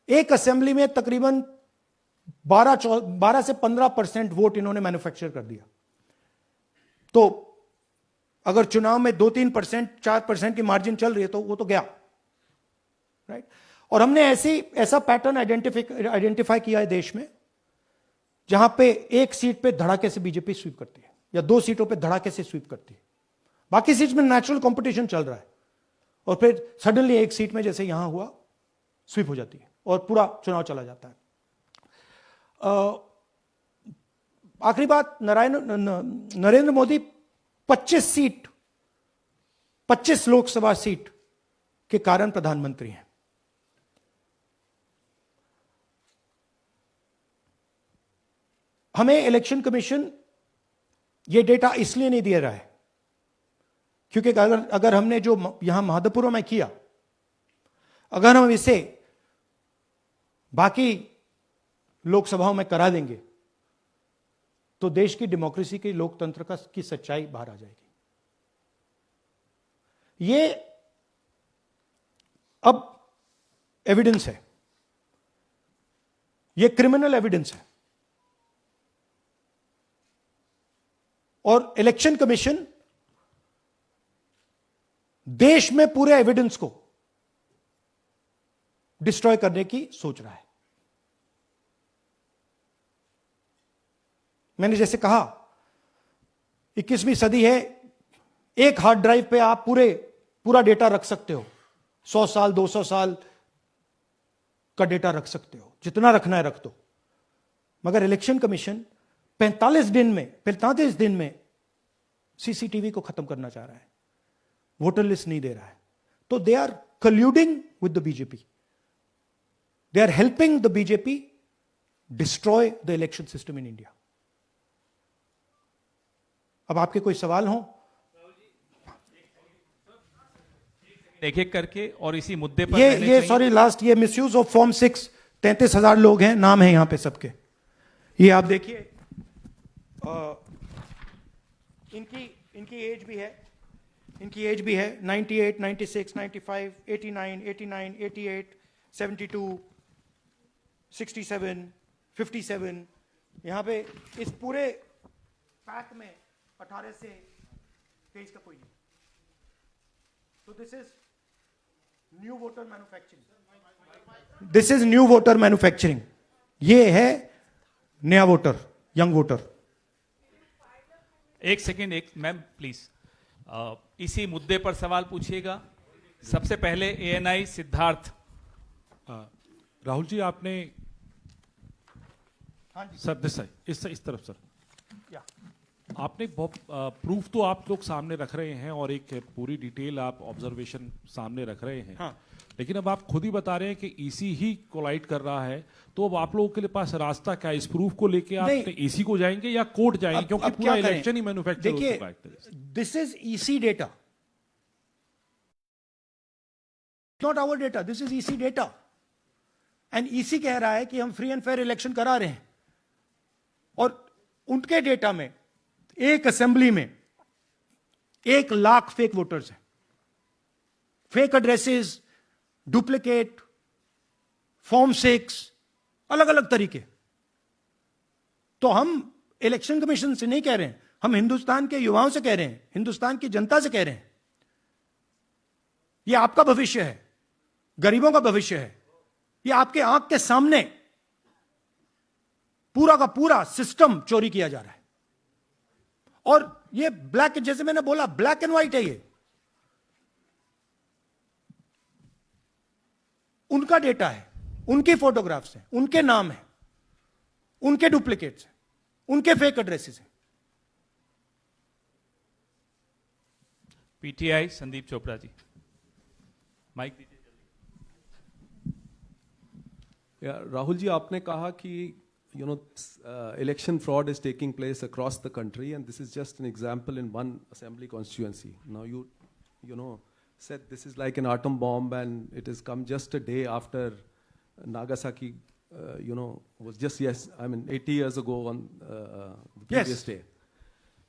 एक असेंबली में तकरीबन 12 से 15% वोट इन्होंने मैन्युफैक्चर कर दिया। तो अगर चुनाव में 2-3%, 4% की मार्जिन चल रही है तो वो तो गया, राइट। और हमने ऐसा पैटर्न आइडेंटिफाई किया है देश में, जहां पे एक सीट पे धड़ाके से बीजेपी स्वीप करती है, या 2 सीटों पे धड़ाके से स्वीप करती है। बाकी सीट में नेचुरल कंपटीशन चल रहा है, और फिर सडनली एक सीट में जैसे यहां हुआ स्वीप हो जाती है और पूरा चुनाव चला जाता है। आखिरी बात, नरेंद्र मोदी 25 लोकसभा सीट के कारण प्रधानमंत्री हैं। हमें इलेक्शन कमीशन ये डेटा इसलिए नहीं दे रहा है क्योंकि अगर हमने जो यहां महादपुर में किया, अगर हम इसे बाकी लोकसभाओं में करा देंगे तो देश की डेमोक्रेसी की, लोकतंत्र की सच्चाई बाहर आ जाएगी। ये अब एविडेंस है, ये क्रिमिनल एविडेंस है। और इलेक्शन कमीशन देश में पूरे एविडेंस को डिस्ट्रॉय करने की सोच रहा है। मैंने जैसे कहा 21वीं सदी है, एक हार्ड ड्राइव पे आप पूरा डेटा रख सकते हो, 100 साल 200 साल का डेटा रख सकते हो, जितना रखना है रख दो। मगर इलेक्शन कमीशन 45 दिन में सीसीटीवी को खत्म करना चाह रहा है, वोटर लिस्ट नहीं दे रहा है. तो they are colluding with the BJP. They are helping the BJP destroy the election system in India. अब आपके कोई सवाल हो? एक एक करके और इसी मुद्दे पर ये सॉरी लास्ट, ये मिसयूज ऑफ फॉर्म 6, 33,000 लोग हैं, नाम है यहां पे सबके. ये आप देखिए, इनकी एज भी है, 98, 96, 95, 89, 88, 72, 67, 57. यहां पे इस पूरे पैक में 18 से 23 का कोई नहीं. So this is new voter manufacturing. This is new voter manufacturing. ये है नया वोटर, यंग वोटर. एक सेकेंड, एक मैम प्लीज, इसी मुद्दे पर सवाल पूछिएगा. सबसे पहले एएनआई सिद्धार्थ. राहुल जी, आपने हाँ जी सर इस तरफ सर, या आपने बहुत प्रूफ तो आप लोग सामने रख रहे हैं और एक पूरी डिटेल आप ऑब्जर्वेशन सामने रख रहे हैं. हाँ. लेकिन अब आप खुद ही बता रहे हैं कि ईसी ही कोलाइड कर रहा है, तो अब आप लोगों के लिए पास रास्ता क्या है? इस प्रूफ को लेके आप ईसी को जाएंगे या कोर्ट जाएंगे? क्योंकि पूरा इलेक्शन ही मैन्युफैक्चर हो चुका है. This is EC data, not our data. This is EC data. And EC कह रहा है कि हम फ्री एंड फेयर इलेक्शन करा रहे हैं, और उनके डेटा में एक असेंबली में 1 लाख फेक वोटर्स हैं, फेक एड्रेसेस, डुप्लीकेट, फॉर्म 6, अलग अलग तरीके. तो हम इलेक्शन कमीशन से नहीं कह रहे हैं, हम हिंदुस्तान के युवाओं से कह रहे हैं, हिंदुस्तान की जनता से कह रहे हैं, यह आपका भविष्य है, गरीबों का भविष्य है. यह आपके आंख के सामने पूरा का पूरा सिस्टम चोरी किया जा रहा है. और ये ब्लैक, जैसे मैंने बोला, ब्लैक एंड व्हाइट है. ये उनका डेटा है, उनकी फोटोग्राफ्स हैं, उनके नाम हैं, उनके डुप्लीकेट्स हैं, उनके फेक एड्रेसेस हैं. पीटीआई संदीप चोपड़ा जी, माइक दीजिए. राहुल जी, आपने कहा कि election fraud is taking place across the country, and this is just an example in one assembly constituency. Now you said this is like an atom bomb, and it has come just a day after Nagasaki, was just 80 years ago on the previous day.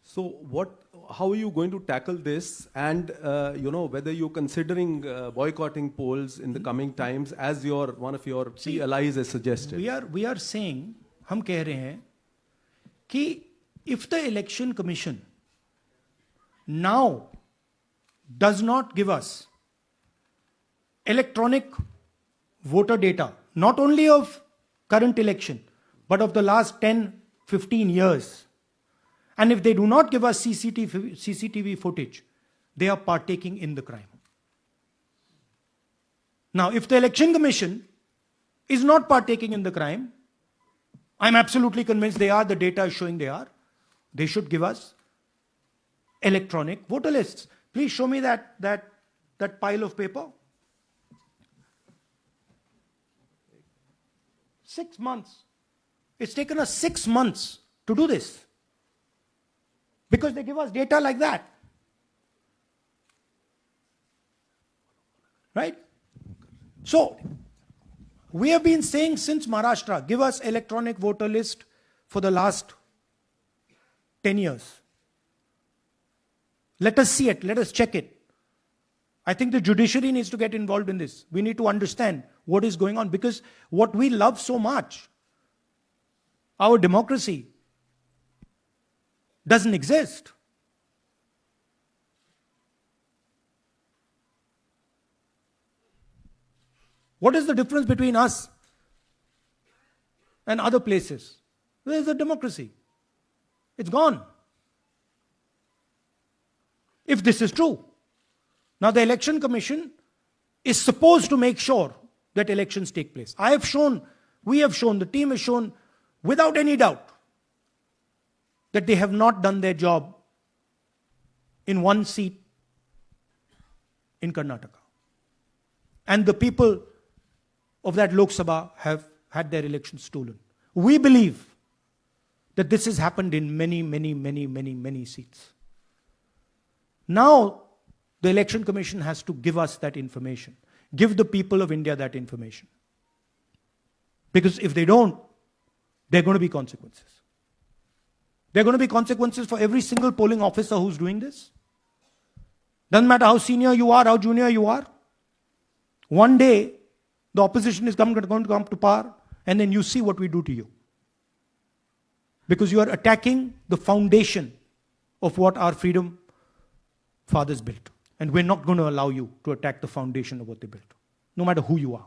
So how are you going to tackle this, and whether you're considering boycotting polls in the coming times, as one of your key allies has suggested? We are saying, हम कह रहे हैं कि if the election commission now does not give us electronic voter data, not only of current election, but of the last 10-15 years, and if they do not give us CCTV footage, they are partaking in the crime. Now, if the election commission is not partaking in the crime, I'm absolutely convinced they are, the data is showing they are, they should give us electronic voter lists. Please show me that pile of paper. 6 months. It's taken us 6 months to do this, because they give us data like that. Right? So, we have been saying since Maharashtra, give us electronic voter list for the last 10 years. Let us see it, let us check it. I think the judiciary needs to get involved in this. We need to understand what is going on, because what we love so much, our democracy, doesn't exist. What is the difference between us and other places? There is a democracy. It's gone. If this is true. Now the election commission is supposed to make sure that elections take place. I have shown, we have shown, the team has shown without any doubt that they have not done their job in one seat in Karnataka. And the people of that Lok Sabha have had their elections stolen. We believe that this has happened in many seats. Now, the Election Commission has to give us that information. Give the people of India that information. Because if they don't, there are going to be consequences. There are going to be consequences for every single polling officer who's doing this. Doesn't matter how senior you are, how junior you are. One day, the opposition is going to come to power, and then you see what we do to you. Because you are attacking the foundation of what our freedom fathers built. And we're not going to allow you to attack the foundation of what they built, no matter who you are.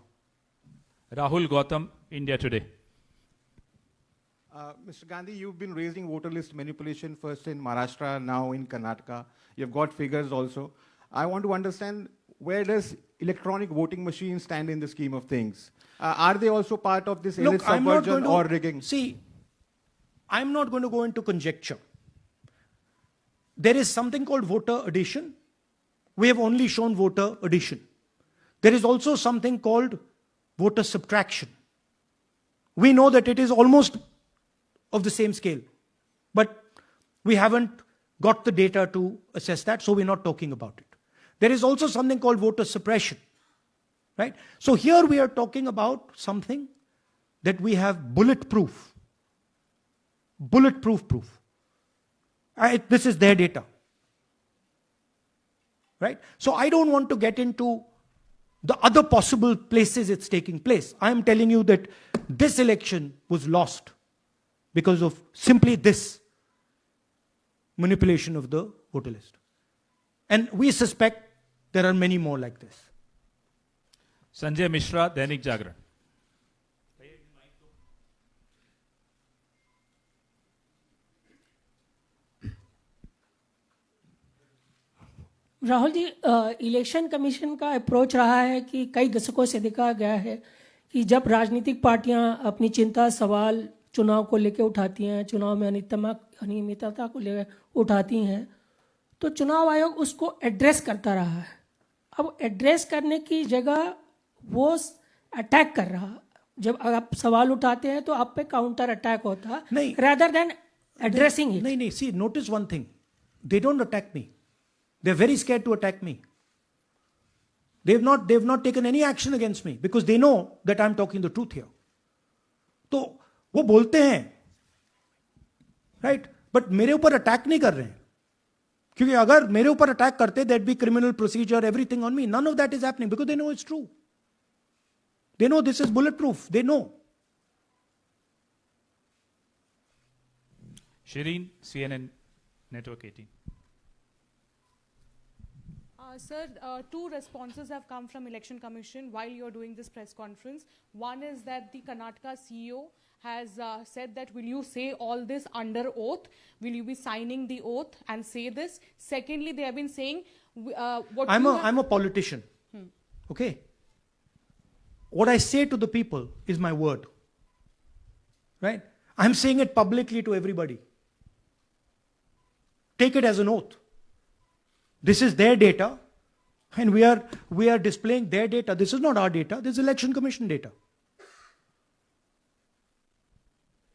Rahul Gautam, India Today. Mr. Gandhi, you've been raising voter list manipulation first in Maharashtra, now in Karnataka. You've got figures also. I want to understand, where does electronic voting machines stand in the scheme of things? Are they also part of this elite subversion or rigging? See, I'm not going to go into conjecture. There is something called voter addition. We have only shown voter addition. There is also something called voter subtraction. We know that it is almost of the same scale, but we haven't got the data to assess that, so we're not talking about it. There is also something called voter suppression, right? So here we are talking about something that we have bulletproof proof. This is their data, right? So I don't want to get into the other possible places it's taking place. I am telling you that this election was lost because of simply this manipulation of the voter list. And we suspect there are many more like this. Sanjay Mishra, Dainik Jagran. Rahul ji, election commission का approach रहा है कि कई दशकों से देखा गया है कि जब राजनीतिक पार्टियां अपनी चिंता सवाल चुनाव को लेकर उठाती हैं, चुनाव में अनियमितता को लेकर उठाती हैं, तो चुनाव आयोग उसको एड्रेस करता रहा है. अब एड्रेस करने की जगह वो अटैक कर रहा. जब आप सवाल उठाते हैं तो आप पे काउंटर अटैक होता है, rather than addressing it. नहीं, see, notice one thing. They don't attack me. They're very scared to attack me. They've not taken any action against me because they know that I'm talking the truth here. तो वो बोलते हैं, right? But मेरे ऊपर attack नहीं कर रहे हैं. क्योंकि अगर मेरे ऊपर अटैक करते, there'd be criminal procedure, everything on me. None of that is happening because they know it's true. They know this is bulletproof. They know. Shireen, CNN Network 18. Sir, two responses have come from Election Commission while you're doing this press conference. One is that the Karnataka CEO has said that, will you say all this under oath? Will you be signing the oath and say this? Secondly, they have been saying I'm a politician. Okay? What I say to the people is my word. Right? I'm saying it publicly to everybody. Take it as an oath. This is their data, and we are displaying their data. This is not our data. This is Election Commission data.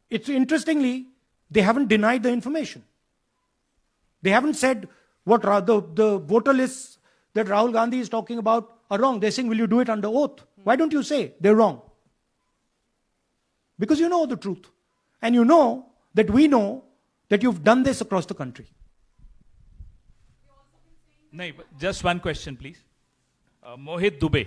It's interestingly, they haven't denied the information. They haven't said what the voter lists that Rahul Gandhi is talking about are wrong. They're saying, will you do it under oath? Why don't you say they're wrong? Because you know the truth. And you know that we know that you've done this across the country. No, just one question, please. Mohit Dubey.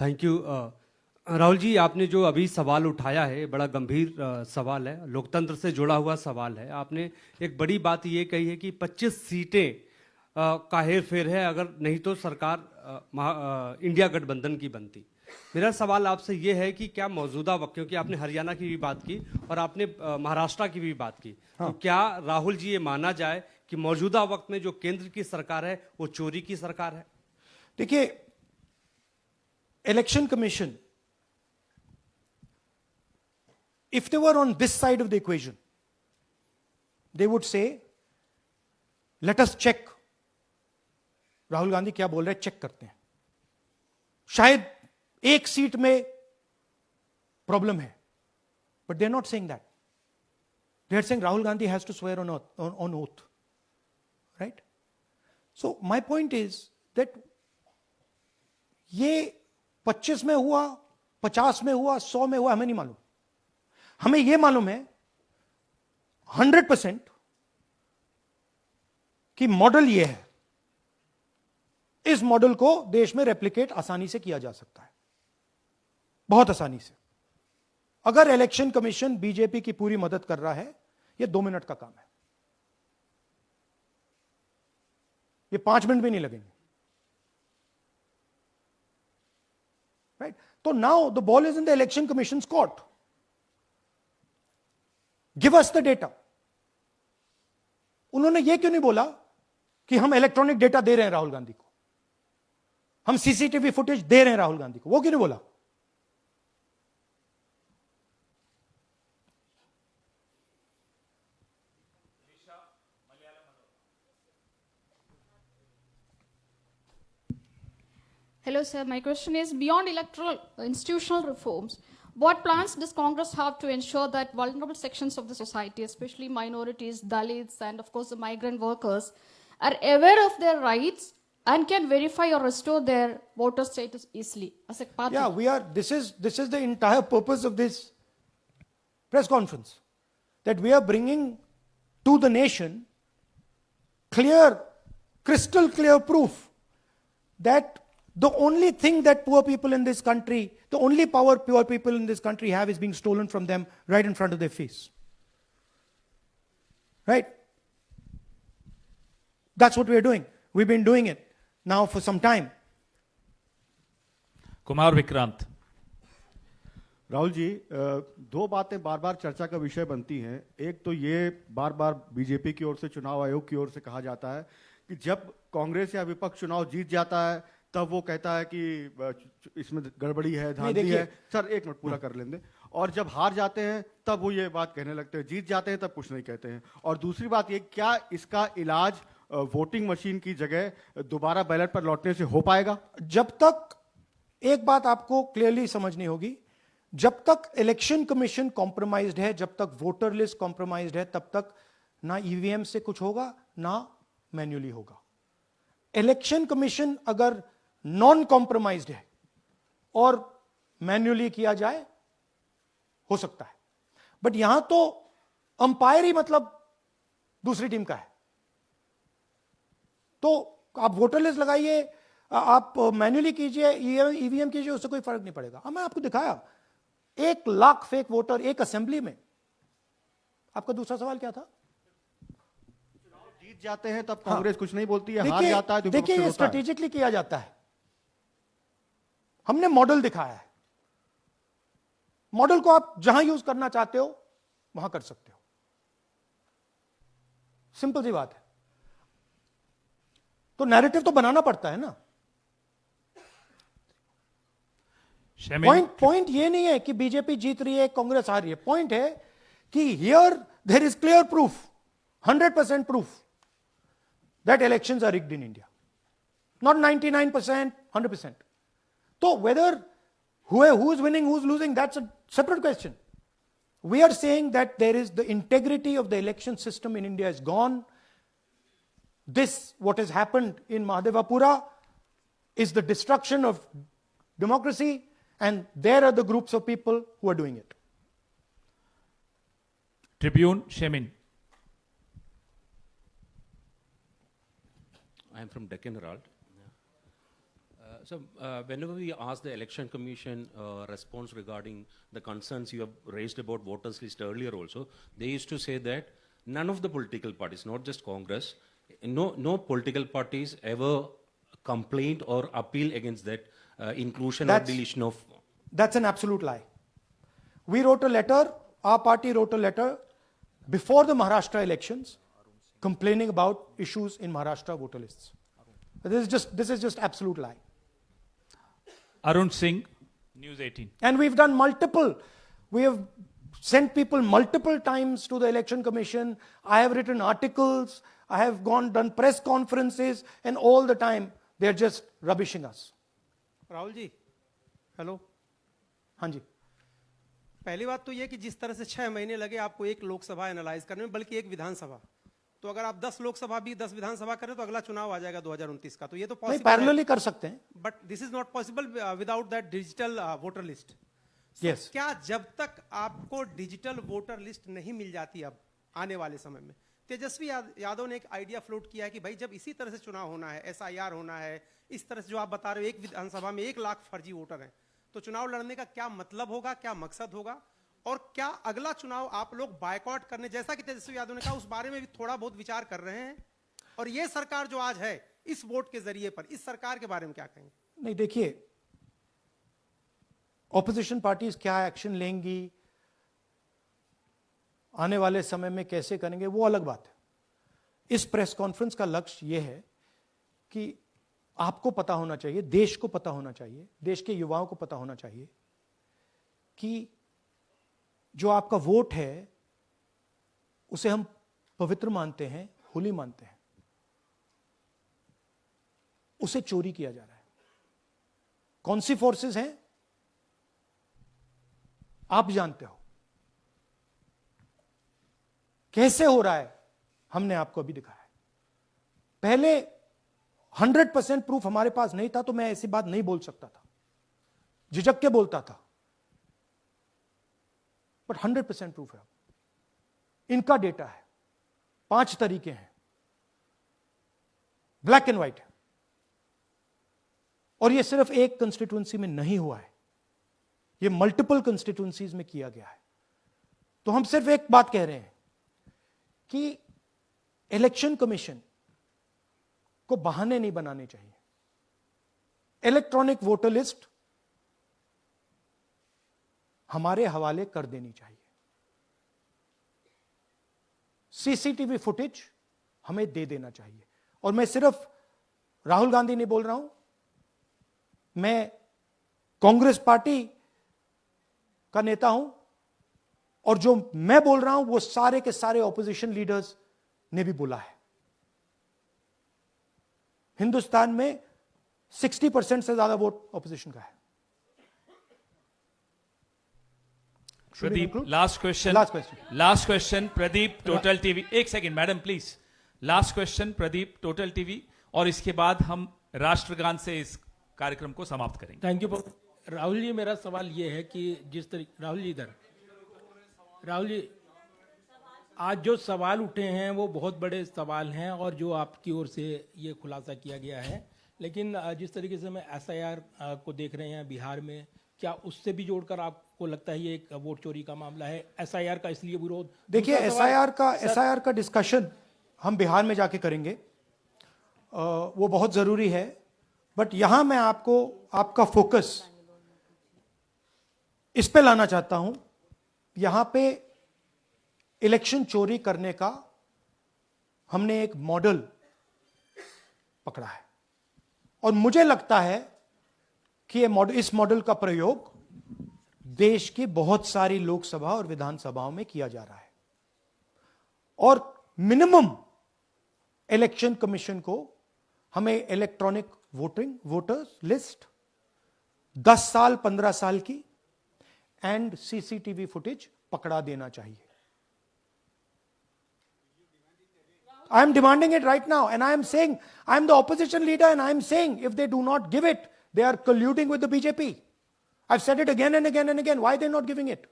Thank you. Rahul ji, आपने जो अभी सवाल उठाया है बड़ा गंभीर सवाल है, लोकतंत्र से जुड़ा हुआ सवाल है. आपने एक बड़ी बात ये कही है कि 25 सीटें का हेरफेर है, अगर नहीं तो सरकार इंडिया गठबंधन की बनती. मेरा सवाल आपसे ये है कि क्या मौजूदा वक्त, क्योंकि आपने हरियाणा की भी बात की और आपने महाराष्ट्र की भी बात की, तो क्या राहुल जी ये माना जाए कि मौजूदा वक्त में जो केंद्र की सरकार है वो चोरी की सरकार है? देखिए, election commission if they were on this side of the equation, they would say, let us check. Rahul Gandhi क्या बोल रहे हैं, चेक करते हैं. शायद एक सीट में प्रॉब्लम है, but they're not saying that. They're saying Rahul Gandhi has to swear on oath. Right? So my point is that ये 25 में हुआ, 50 में हुआ, 100 में हुआ, हमें नहीं मालूम. हमें यह मालूम है 100% कि मॉडल यह है. इस मॉडल को देश में रेप्लिकेट आसानी से किया जा सकता है, बहुत आसानी से. अगर इलेक्शन कमीशन बीजेपी की पूरी मदद कर रहा है, यह 2 मिनट का काम है, ये 5 मिनट भी नहीं लगेंगे. राइट? तो now the ball is in the election commission court. Give us the data. उन्होंने यह क्यों नहीं बोला कि हम इलेक्ट्रॉनिक डेटा दे रहे हैं राहुल गांधी को, हम सीसीटीवी फुटेज दे रहे हैं राहुल गांधी को? वो क्यों नहीं बोला? Hello, sir. My question is, beyond electoral institutional reforms, what plans does Congress have to ensure that vulnerable sections of the society, especially minorities, Dalits, and of course the migrant workers, are aware of their rights and can verify or restore their voter status easily as a party? Yeah, this is the entire purpose of this press conference, that we are bringing to the nation crystal clear proof that the only thing that poor people in this country, the only power poor people in this country have is being stolen from them right in front of their face. Right? That's what we're doing. We've been doing it now for some time. Kumar Vikrant. Rahul ji, 2 बातें बार बार चर्चा का विषय बनती हैं. एक तो ये बार बार BJP की ओर से, चुनाव आयोग की ओर से कहा जाता है कि जब कांग्रेस या विपक्ष चुनाव जीत जाता है तब वो कहता है कि इसमें गड़बड़ी है, धांधली है. सर एक मिनट पूरा कर लेंगे. और जब हार जाते हैं तब वो ये बात कहने लगते हैं, जीत जाते हैं तब कुछ नहीं कहते हैं. और दूसरी बात ये, क्या इसका इलाज वोटिंग मशीन की जगह दोबारा बैलेट पर लौटने से हो पाएगा? जब तक, एक बात आपको क्लियरली समझनी होगी, जब तक इलेक्शन कमीशन कॉम्प्रोमाइज्ड है, जब तक वोटर लिस्ट कॉम्प्रोमाइज्ड है, तब तक ना ईवीएम से कुछ होगा ना मैन्युअली होगा. इलेक्शन कमीशन अगर नॉन कॉम्प्रोमाइज्ड है और मैन्युअली किया जाए, हो सकता है. बट यहां तो अंपायर ही मतलब दूसरी टीम का है. तो आप वोटर लिस्ट लगाइए, आप मैन्युअली कीजिए, ईवीएम कीजिए, उससे कोई फर्क नहीं पड़ेगा. मैं आपको दिखाया 1 लाख फेक वोटर एक असेंबली में. आपका दूसरा सवाल क्या था? जीत जाते हैं तब कांग्रेस कुछ नहीं बोलती है, हार जाता है तो देखिए, ये स्ट्रेटेजिकली किया जाता है. हमने मॉडल दिखाया है. मॉडल को आप जहां यूज करना चाहते हो वहां कर सकते हो. सिंपल सी बात है. तो नैरेटिव तो बनाना पड़ता है ना. पॉइंट ये नहीं है कि बीजेपी जीत रही है, कांग्रेस हार रही है. पॉइंट है कि here there is clear proof, 100% proof that elections are rigged in India. Not 99%, 100%. So whether who's winning, who's losing, that's a separate question. We are saying that there is the integrity of the election system in India is gone. What has happened in Mahadevapura is the destruction of democracy, and there are the groups of people who are doing it. Tribune, Shemin. I am from Deccan Herald. So whenever we ask the Election Commission response regarding the concerns you have raised about voters list earlier also, they used to say that none of the political parties, not just Congress, no political parties ever complained or appeal against that inclusion or deletion of... That's an absolute lie. We wrote a letter, our party wrote a letter before the Maharashtra elections complaining about issues in Maharashtra voter lists. This is just absolute lie. Arun Singh, News 18. And we've done multiple. We have sent people multiple times to the election commission. I have written articles. I have done press conferences, and all the time they're just rubbishing us. Rahul ji, hello. हाँ जी. पहली बात तो ये कि जिस तरह से 6 महीने लगे आपको एक लोकसभा एनालाइज करने में, बल्कि एक विधानसभा, तो अगर आप 10 लोकसभा भी 10 विधानसभा करें तो अगला चुनाव आ जाएगा 2029 का. तो ये तो पॉसिबल पैरेलली कर सकते हैं. But this is not possible without that digital voter list. Yes. क्या जब तक आपको डिजिटल वोटर लिस्ट नहीं मिल जाती अब आने वाले समय में, तेजस्वी यादव ने एक आइडिया फ्लोट किया है कि भाई जब इसी तरह से चुनाव होना है, SIR होना है, इस तरह से जो आप बता रहे हो एक विधानसभा में 1 लाख फर्जी वोटर हैं, तो चुनाव लड़ने का क्या मतलब होगा, क्या मकसद होगा, और क्या अगला चुनाव आप लोग बायकॉट करने, जैसा कि तेजस्वी यादव ने कहा, उस बारे में भी थोड़ा बहुत विचार कर रहे हैं? और ये सरकार जो आज है इस वोट के जरिए पर, इस सरकार के बारे में क्या कहेंगे? नहीं, देखिए, ऑपोजिशन पार्टीज क्या एक्शन लेंगी, आने वाले समय में कैसे करेंगे, वो अलग बात है. इस प्रेस कॉन्फ्रेंस का लक्ष्य यह है कि आपको पता होना चाहिए, देश को पता होना चाहिए, देश के युवाओं को पता होना चाहिए कि जो आपका वोट है उसे हम पवित्र मानते हैं, होली मानते हैं, उसे चोरी किया जा रहा है. कौन सी फोर्सेस हैं आप जानते हो, कैसे हो रहा है हमने आपको अभी दिखाया है. पहले 100% प्रूफ हमारे पास नहीं था तो मैं ऐसी बात नहीं बोल सकता था, झिझक के बोलता था, बट 100% प्रूफ है. इनका डेटा है, 5 तरीके हैं, ब्लैक एंड व्हाइट है, और यह सिर्फ एक कंस्टिट्यूएंसी में नहीं हुआ है, यह मल्टीपल कंस्टिट्यूएंसीज में किया गया है. तो हम सिर्फ एक बात कह रहे हैं कि इलेक्शन कमीशन को बहाने नहीं बनाने चाहिए. इलेक्ट्रॉनिक वोटर लिस्ट हमारे हवाले कर देनी चाहिए. CCTV फुटेज हमें दे देना चाहिए. और मैं सिर्फ राहुल गांधी नहीं बोल रहा हूं, मैं कांग्रेस पार्टी का नेता हूं, और जो मैं बोल रहा हूं वो सारे के सारे ऑपोजिशन लीडर्स ने भी बोला है. हिंदुस्तान में 60% से ज्यादा वोट ऑपोजिशन का है. Pradeep, last question Pradeep, total TV. एक second madam please. Last question Pradeep, total TV, और इसके बाद हम राष्ट्रगान से इस कार्यक्रम को समाप्त करेंगे. Thank you. राहुल जी, मेरा सवाल यह है कि जिस तरीके, राहुल जी इधर, राहुल जी, आज जो सवाल उठे हैं वो बहुत बड़े सवाल हैं और जो आपकी ओर से ये खुलासा किया गया है, लेकिन जिस तरीके से मैं SIR को देख रहे हैं बिहार में, क्या उससे भी जोड़कर आपको लगता है ये एक वोट चोरी का मामला है? SIR का इसलिए विरोध, देखिए SIR का डिस्कशन हम बिहार में जाके करेंगे, वो बहुत जरूरी है. बट यहां मैं आपको आपका फोकस इस पे लाना चाहता हूं. यहां पे इलेक्शन चोरी करने का हमने एक मॉडल पकड़ा है, और मुझे लगता है कि इस मॉडल का प्रयोग देश की बहुत सारी लोकसभा और विधानसभाओं में किया जा रहा है. और मिनिमम इलेक्शन कमीशन को हमें इलेक्ट्रॉनिक वोटर्स लिस्ट 10 साल 15 साल की एंड CCTV फुटेज पकड़ा देना चाहिए. I am demanding it right now, and I am saying, I am the opposition leader, and I am saying, if they do not give it, they are colluding with the BJP. I've said it again and again and again. Why are they not giving it?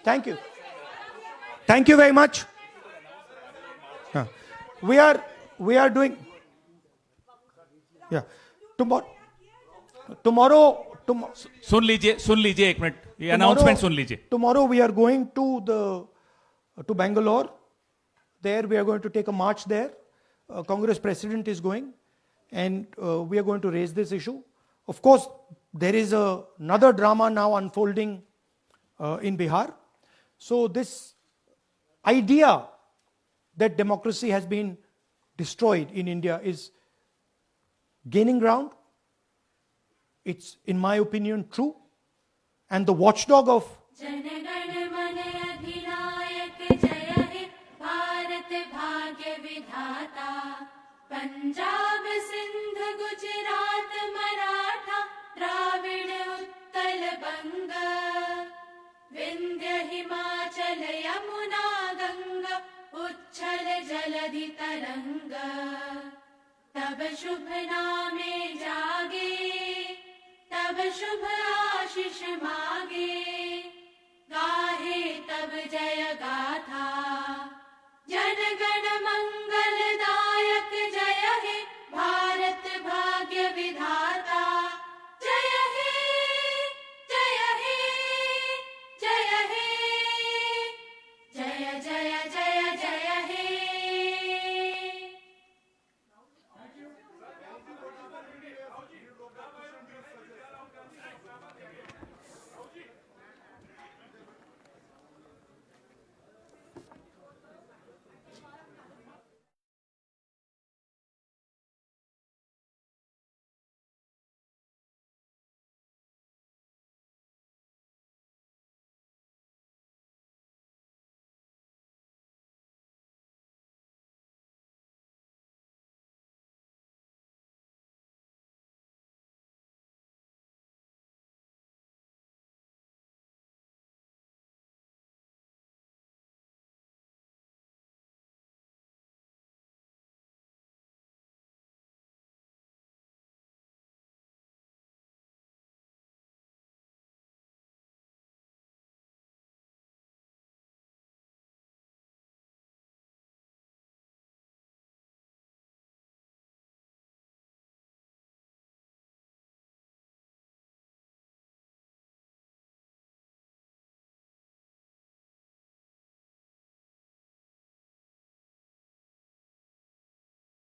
Thank you. Thank you very much. We are doing, yeah. Tomorrow. सुन लीजिए एक minute, ये announcement सुन लीजिए. Tomorrow we are going to Bangalore. There we are going to take a march there. Congress president is going, and we are going to raise this issue. Of course, there is another drama now unfolding in Bihar. So this idea that democracy has been destroyed in India is gaining ground. It's, in my opinion, true. And the watchdog of जनगण मन अधिनायक जय हे भारत भाग्य विधाता। पंजाब सिंध गुजरात मराठा द्राविड़ उत्कल बंग, विंध्य हिमाचल यमुना गंगा उच्छल जलधि तरंग। तब शुभ नामे जागे, तब शुभ आशीष मागे, गाहे तब जय गाथा। जनगण मंगलदायक जय हे भारत भाग्य विधाता। जय हे जय हे जय हे जय जय जय।